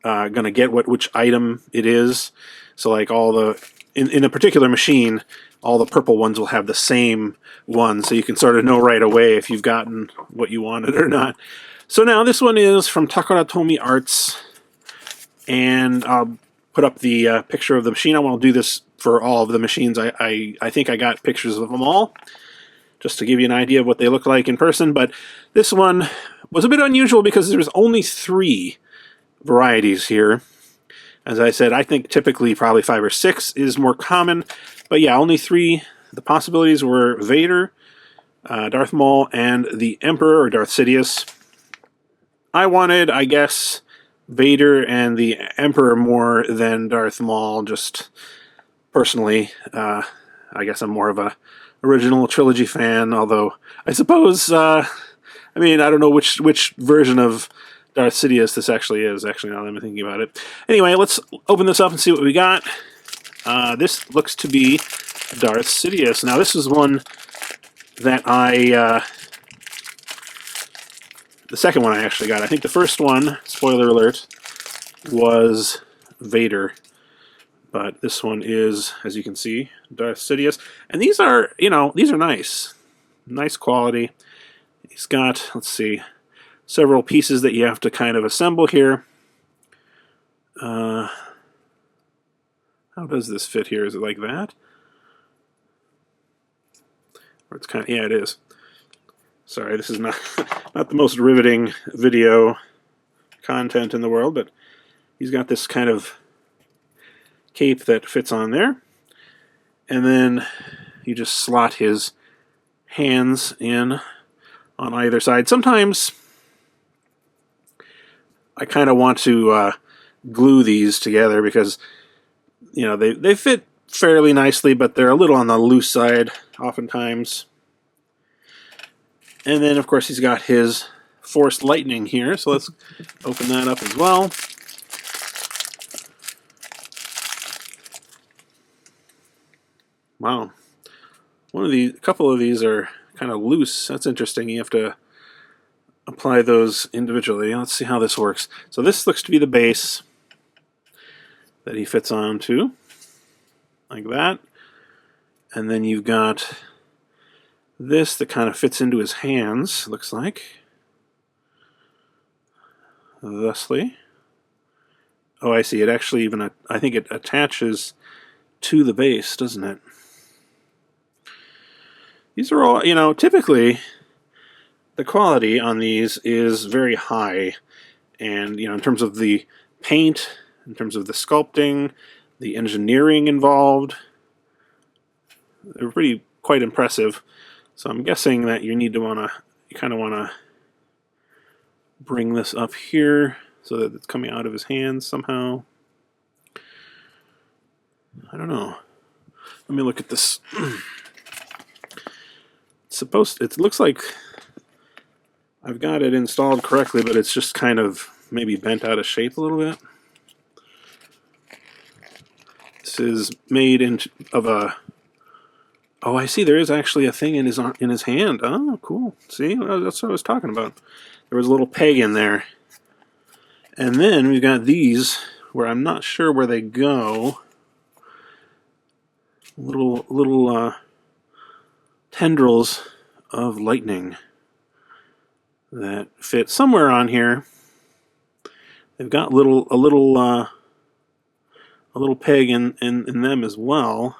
going to get, which item it is. So like in a particular machine, all the purple ones will have the same one, so you can sort of know right away if you've gotten what you wanted or not. So now this one is from Takaratomi Arts, and I'll put up the picture of the machine. I want to do this for all of the machines. I think I got pictures of them all, just to give you an idea of what they look like in person. But this one was a bit unusual because there's only 3 varieties here. As I said, I think typically probably 5 or 6 is more common. But yeah, only 3. The possibilities were Vader, Darth Maul, and the Emperor, or Darth Sidious. I wanted, I guess, Vader and the Emperor more than Darth Maul, just personally. I guess I'm more of a original trilogy fan, although I suppose, I don't know which version of Darth Sidious this actually is, now that I'm thinking about it. Anyway, let's open this up and see what we got. This looks to be Darth Sidious. Now, this is one that the second one I actually got. I think the first one, spoiler alert, was Vader. But this one is, as you can see, Darth Sidious. And these are, these are nice. Nice quality. He's got, let's see, several pieces that you have to kind of assemble here. How does this fit here? Is it like that? Or it's kind of, yeah, it is. Sorry, this is not not the most riveting video content in the world, but he's got this kind of cape that fits on there, and then you just slot his hands in on either side. Sometimes I kind of want to glue these together because, you know, they fit fairly nicely, but they're a little on the loose side oftentimes. And then, of course, he's got his forced lightning here, so let's open that up as well. Wow. A couple of these are kind of loose. That's interesting. You have to apply those individually. Let's see how this works. So this looks to be the base that he fits onto, like that. And then you've got this that kind of fits into his hands, looks like. Thusly. Oh, I see. It actually even, I think it attaches to the base, doesn't it? These are all, you know, typically the quality on these is very high. And, you know, in terms of the paint, in terms of the sculpting, the engineering involved, they're quite impressive. So I'm guessing that you kind of want to bring this up here so that it's coming out of his hands somehow. I don't know. Let me look at this. It looks like I've got it installed correctly, but it's just kind of maybe bent out of shape a little bit. This is made of a... Oh, I see. There is actually a thing in his hand. Oh, cool. See, that's what I was talking about. There was a little peg in there. And then we've got these, where I'm not sure where they go. Little tendrils of lightning that fit somewhere on here. They've got a little peg in them as well.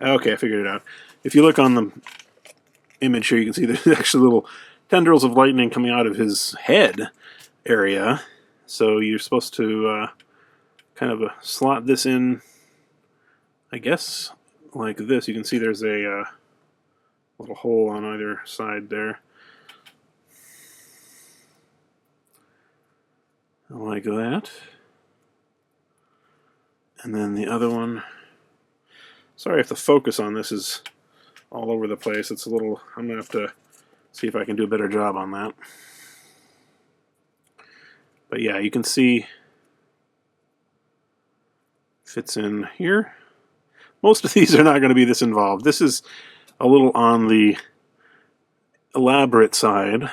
Okay, I figured it out. If you look on the image here, you can see there's actually little tendrils of lightning coming out of his head area. So you're supposed to kind of slot this in, I guess, like this. You can see there's a little hole on either side there. Like that. And then the other one. Sorry if the focus on this is all over the place. It's a little... I'm going to have to see if I can do a better job on that. But yeah, you can see fits in here. Most of these are not going to be this involved. This is a little on the elaborate side.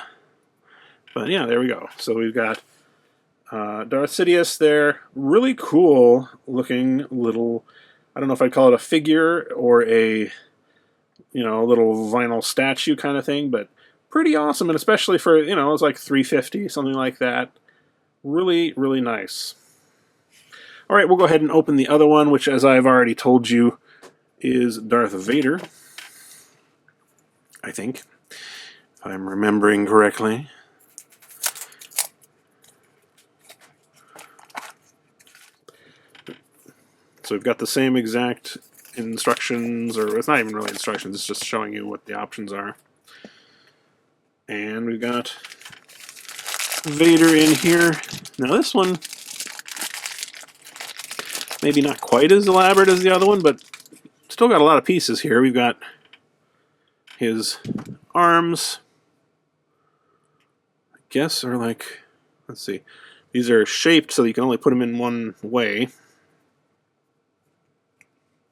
But yeah, there we go. So we've got Darth Sidious there. Really cool looking little... I don't know if I'd call it a figure or a, you know, a little vinyl statue kind of thing, but pretty awesome, and especially for, you know, it was like $350, something like that. Really, really nice. All right, we'll go ahead and open the other one, which, as I've already told you, is Darth Vader, I think, if I'm remembering correctly. So we've got the same exact instructions, or it's not even really instructions, it's just showing you what the options are. And we've got Vader in here. Now this one, maybe not quite as elaborate as the other one, but still got a lot of pieces here. We've got his arms, I guess, are like, let's see, these are shaped so you can only put them in one way.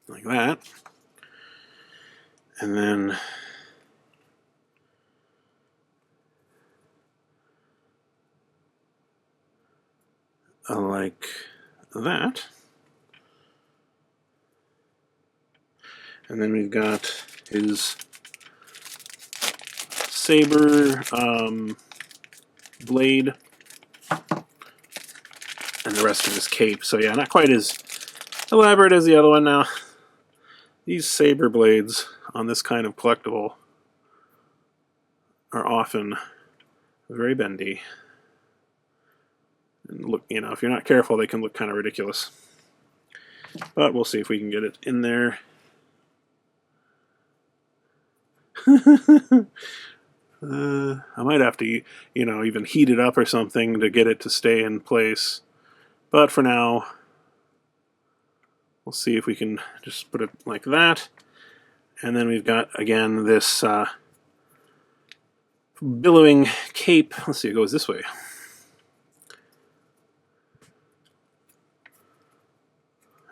Like that. And then like that. And then we've got his saber blade and the rest of his cape. So yeah, not quite as elaborate as the other one now. These saber blades on this kind of collectible are often very bendy. And look, you know, if you're not careful, they can look kind of ridiculous. But we'll see if we can get it in there. I might have to, you know, even heat it up or something to get it to stay in place. But for now, we'll see if we can just put it like that. And then we've got, again, this billowing cape. Let's see, it goes this way.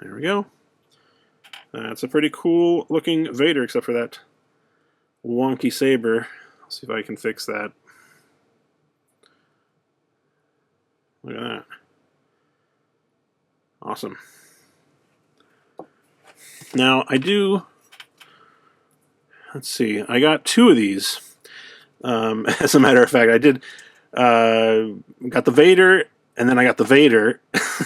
There we go. That's a pretty cool looking Vader, except for that wonky saber. I'll see if I can fix that. Look at that. Awesome. Now, I do... Let's see. I got 2 of these. As a matter of fact, I did... got the Vader, and then I got the Vader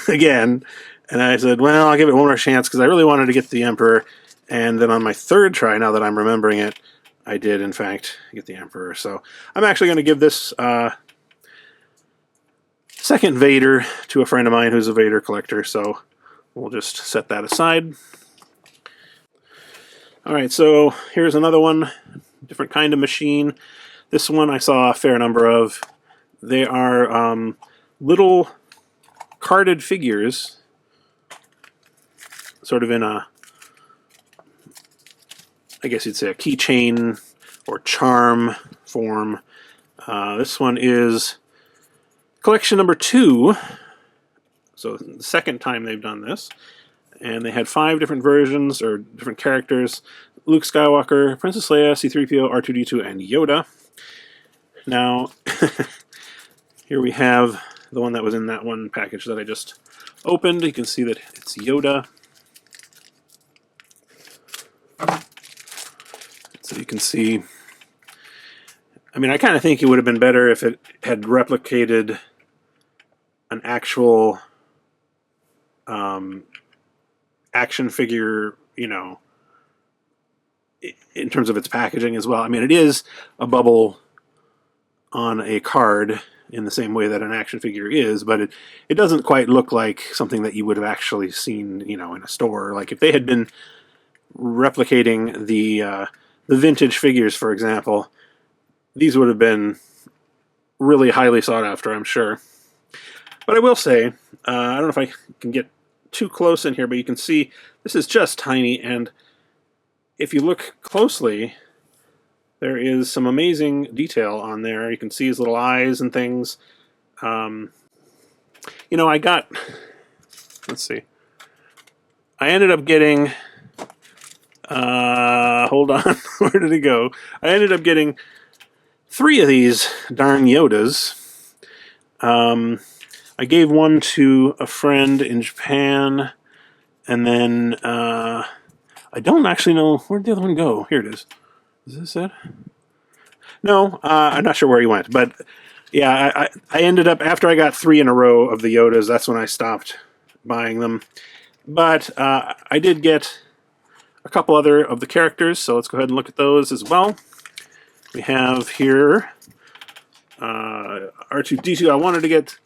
again. And I said, well, I'll give it one more chance because I really wanted to get the Emperor. And then on my 3rd try, now that I'm remembering it, I did, in fact, get the Emperor. So I'm actually going to give this second Vader to a friend of mine who's a Vader collector. So we'll just set that aside. All right, so here's another one, different kind of machine. This one I saw a fair number of. They are little carded figures, sort of in a, I guess you'd say a keychain or charm form. This one is collection number 2, so the second time they've done this. And they had 5 different versions, or different characters. Luke Skywalker, Princess Leia, C-3PO, R2-D2, and Yoda. Now, here we have the one that was in that one package that I just opened. You can see that it's Yoda. So you can see, I mean, I kind of think it would have been better if it had replicated an actual action figure, you know, in terms of its packaging as well. I mean, it is a bubble on a card in the same way that an action figure is, but it doesn't quite look like something that you would have actually seen, you know, in a store. Like if they had been replicating the vintage figures, for example, these would have been really highly sought after, I'm sure. But I will say, I don't know if I can get too close in here, but you can see this is just tiny, and if you look closely, there is some amazing detail on there. You can see his little eyes and things. You know, I got, let's see, I ended up getting, hold on, where did it go? I ended up getting 3 of these darn Yodas. I gave one to a friend in Japan, and then I don't actually know, where did the other one go? Here it is. Is this it? No, I'm not sure where he went, but yeah, I ended up, after I got 3 in a row of the Yodas, that's when I stopped buying them. But I did get a couple other of the characters, so let's go ahead and look at those as well. We have here R2-D2. I wanted to get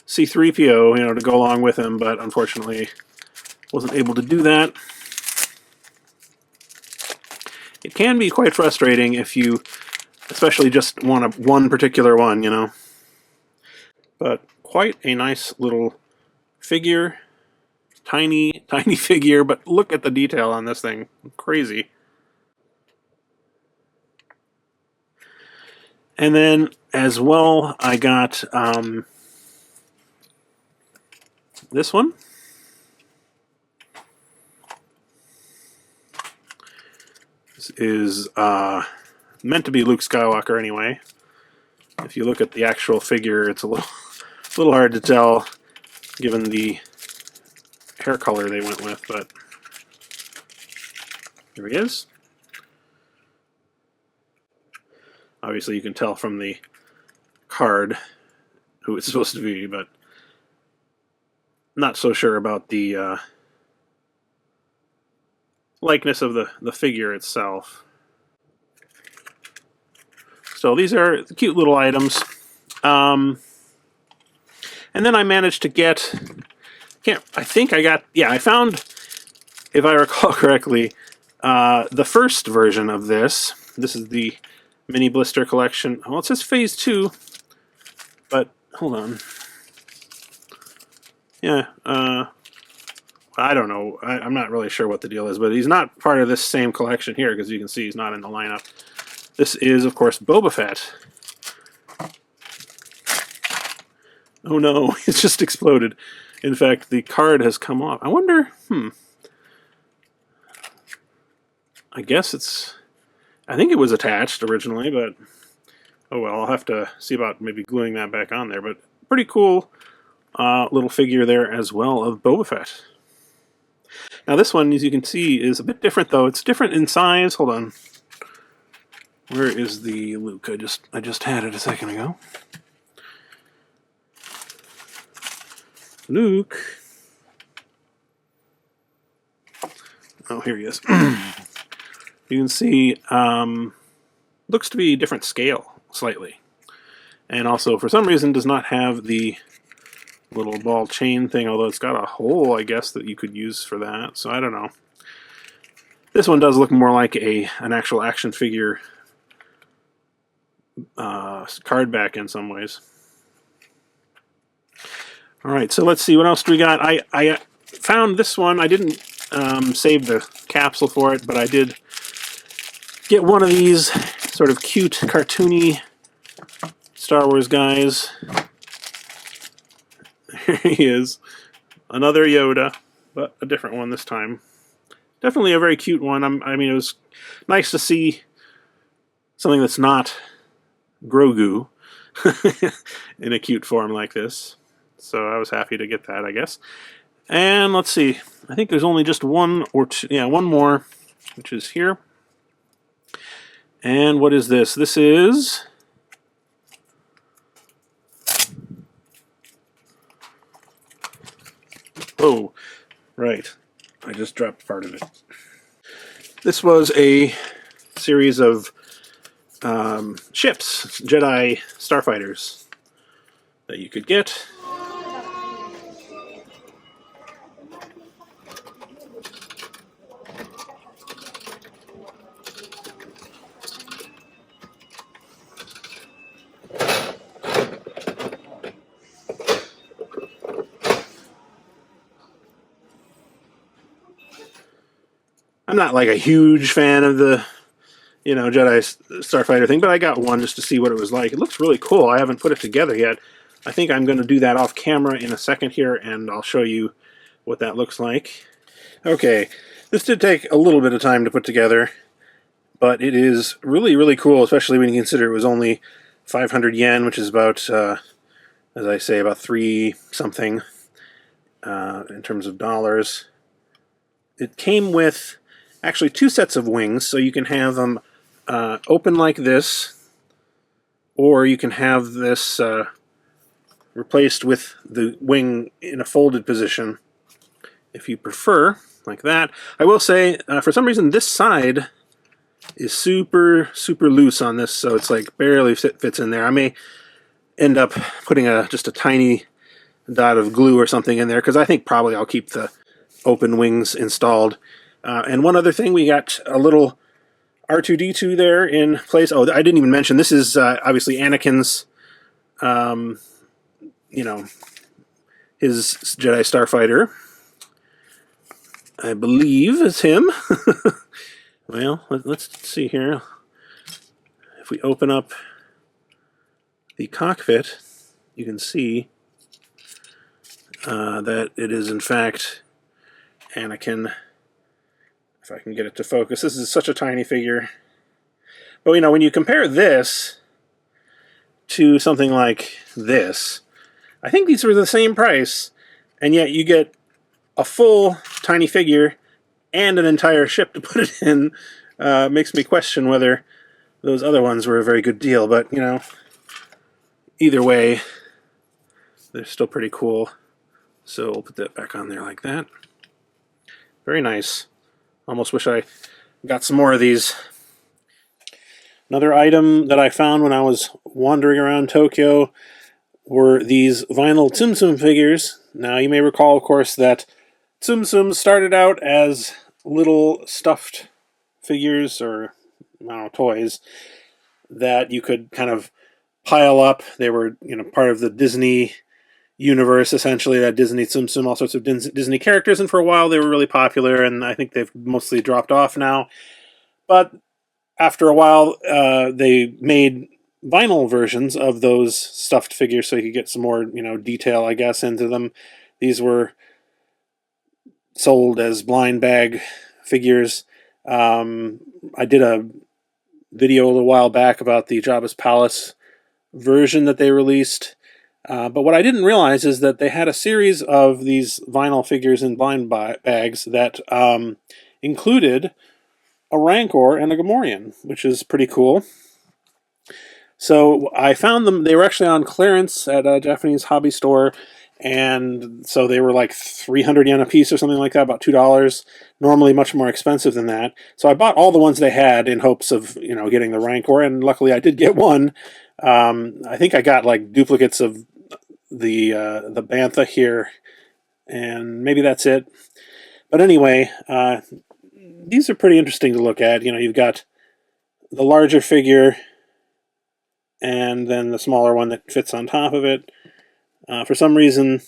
C-3PO, you know, to go along with him, but unfortunately wasn't able to do that. It can be quite frustrating if you especially just want one particular one, you know. But quite a nice little figure. Tiny, tiny figure, but look at the detail on this thing. Crazy. And then, as well, I got this one. This is meant to be Luke Skywalker anyway. If you look at the actual figure, it's a little hard to tell given the hair color they went with, but here he is. Obviously you can tell from the card who it's supposed to be, but not so sure about the likeness of the figure itself. So these are the cute little items. And then I managed to get, I found, if I recall correctly, the first version of this. This is the mini blister collection. Well, it says phase 2, but hold on. Yeah, I don't know. I'm not really sure what the deal is, but he's not part of this same collection here, because you can see he's not in the lineup. This is, of course, Boba Fett. Oh no, it's just exploded. In fact, the card has come off. I wonder, I guess I think it was attached originally, but oh well, I'll have to see about maybe gluing that back on there. But pretty cool little figure there as well of Boba Fett. Now this one, as you can see, is a bit different though. It's different in size. Hold on. Where is the Luke? I just had it a second ago. Luke. Oh, here he is. You can see, looks to be different scale, slightly. And also, for some reason, does not have the little ball chain thing, although it's got a hole, I guess, that you could use for that. So I don't know. This one does look more like an actual action figure card back in some ways. Alright, so let's see, what else do we got? I found this one. I didn't save the capsule for it, but I did get one of these sort of cute, cartoony Star Wars guys. Here he is. Another Yoda, but a different one this time. Definitely a very cute one. I mean, it was nice to see something that's not Grogu in a cute form like this. So I was happy to get that, I guess. And let's see. I think there's only just one or two. Yeah, one more, which is here. And what is this? This is... Oh, right. I just dropped part of it. This was a series of ships, Jedi starfighters, that you could get. I'm not like a huge fan of the, Jedi Starfighter thing, but I got one just to see what it was like. It looks really cool. I haven't put it together yet. I think I'm going to do that off camera in a second here, and I'll show you what that looks like. Okay, this did take a little bit of time to put together, but it is really, really cool, especially when you consider it was only 500 yen, which is about, as I say, about 3 something in terms of dollars. It came with actually 2 sets of wings, so you can have them open like this, or you can have this replaced with the wing in a folded position if you prefer, like that. I will say, for some reason, this side is super, super loose on this, so it's like barely fits in there. I may end up putting just a tiny dot of glue or something in there, because I think probably I'll keep the open wings installed. And one other thing, we got a little R2-D2 there in place. Oh, I didn't even mention, this is obviously Anakin's, his Jedi Starfighter. I believe it's him. Well, let's see here. If we open up the cockpit, you can see that it is in fact Anakin. If I can get it to focus. This is such a tiny figure. But when you compare this to something like this, I think these were the same price, and yet you get a full tiny figure and an entire ship to put it in. Makes me question whether those other ones were a very good deal, but either way, they're still pretty cool. So we'll put that back on there like that. Very nice. Almost wish I got some more of these. Another item that I found when I was wandering around Tokyo were these vinyl Tsumtsum figures. Now, you may recall, of course, that Tsumtsum started out as little stuffed figures, or I don't know, toys that you could kind of pile up. They were, part of the Disney universe, essentially, that Disney Tsumtsum, all sorts of Disney characters, and for a while they were really popular, and I think they've mostly dropped off now. But after a while, they made vinyl versions of those stuffed figures so you could get some more, detail, I guess, into them. These were sold as blind bag figures. I did a video a little while back about the Jabba's Palace version that they released. But what I didn't realize is that they had a series of these vinyl figures in blind bags that included a Rancor and a Gamorrean, which is pretty cool. So I found them. They were actually on clearance at a Japanese hobby store, and so they were like 300 yen a piece or something like that, about $2. Normally much more expensive than that. So I bought all the ones they had in hopes of getting the Rancor, and luckily I did get one. I think I got like duplicates of the Bantha here, and maybe that's it. But anyway, these are pretty interesting to look at. You've got the larger figure and then the smaller one that fits on top of it. For some reason,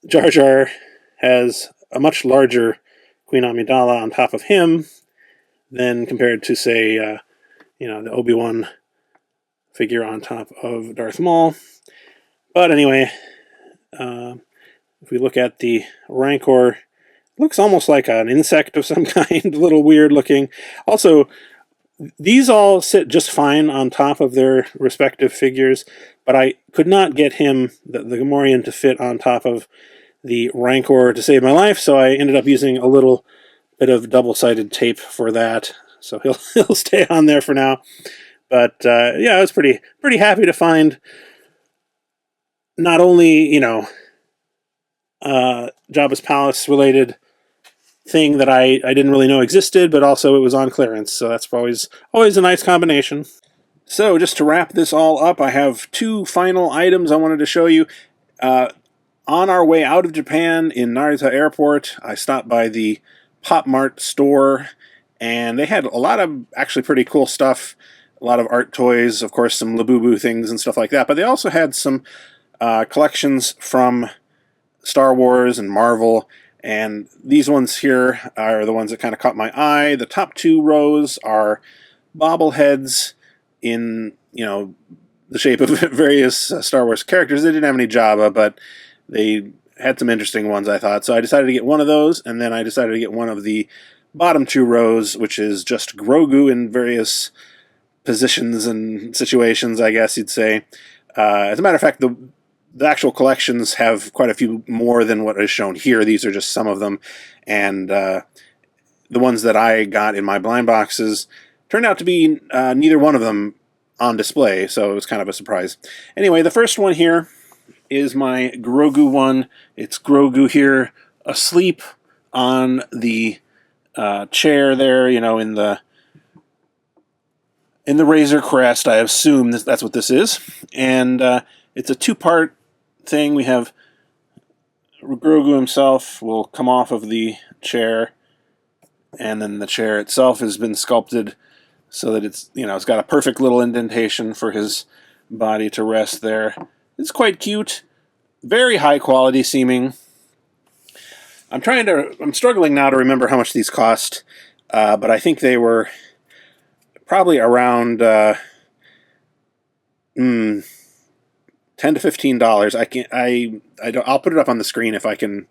Jar Jar has a much larger Queen Amidala on top of him than compared to, say, the Obi-Wan figure on top of Darth Maul. But anyway, if we look at the Rancor, it looks almost like an insect of some kind, a little weird looking. Also, these all sit just fine on top of their respective figures, but I could not get him, the Gamorrean, to fit on top of the Rancor to save my life, so I ended up using a little bit of double-sided tape for that, so he'll stay on there for now. But yeah, I was pretty happy to find not only, Jabba's Palace related thing that I didn't really know existed, but also it was on clearance, so that's always a nice combination. So just to wrap this all up, I have two final items I wanted to show you. On our way out of Japan in Narita Airport, I stopped by the PopMart store, and they had a lot of actually pretty cool stuff, a lot of art toys, of course some Labubu things and stuff like that, but they also had some collections from Star Wars and Marvel, and these ones here are the ones that kind of caught my eye. The top two rows are bobbleheads in, the shape of various Star Wars characters. They didn't have any Jabba, but they had some interesting ones, I thought. So I decided to get one of those, and then I decided to get one of the bottom two rows, which is just Grogu in various positions and situations, I guess you'd say. As a matter of fact, the actual collections have quite a few more than what is shown here. These are just some of them, and the ones that I got in my blind boxes turned out to be neither one of them on display, so it was kind of a surprise. Anyway, the first one here is my Grogu one. It's Grogu here asleep on the chair there, in the Razor Crest. I assume that's what this is, and it's a two-part thing. We have Grogu himself will come off of the chair, and then the chair itself has been sculpted so that it's got a perfect little indentation for his body to rest there. It's quite cute, very high quality seeming. I'm struggling now to remember how much these cost, but I think they were probably around $10 to $15. I'll put it up on the screen if I can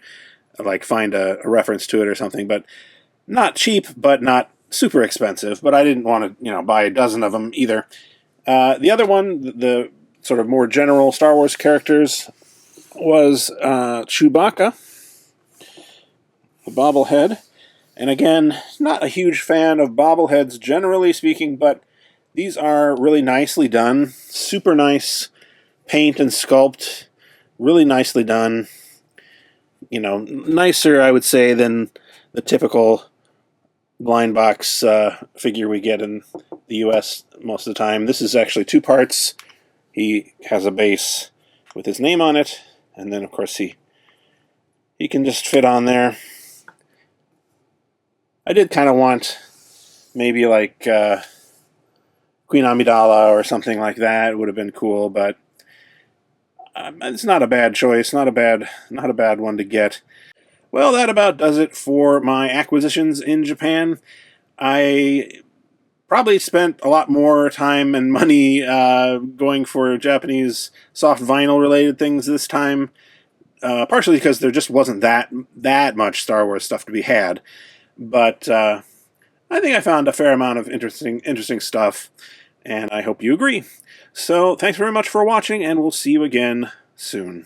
find a reference to it or something. But not cheap, but not super expensive. But I didn't want to buy a dozen of them either. The other one, the sort of more general Star Wars characters, was Chewbacca, the bobblehead. And again, not a huge fan of bobbleheads generally speaking, but these are really nicely done. Super nice paint and sculpt, really nicely done. Nicer, I would say, than the typical blind box figure we get in the US most of the time. This is actually 2 parts. He has a base with his name on it, and then of course he can just fit on there. I did kind of want maybe like Queen Amidala or something like that. It would have been cool, but it's not a bad choice. Not a bad one to get. Well, that about does it for my acquisitions in Japan. I probably spent a lot more time and money going for Japanese soft vinyl related things this time. Partially because there just wasn't that much Star Wars stuff to be had. But I think I found a fair amount of interesting stuff, and I hope you agree. So thanks very much for watching, and we'll see you again soon.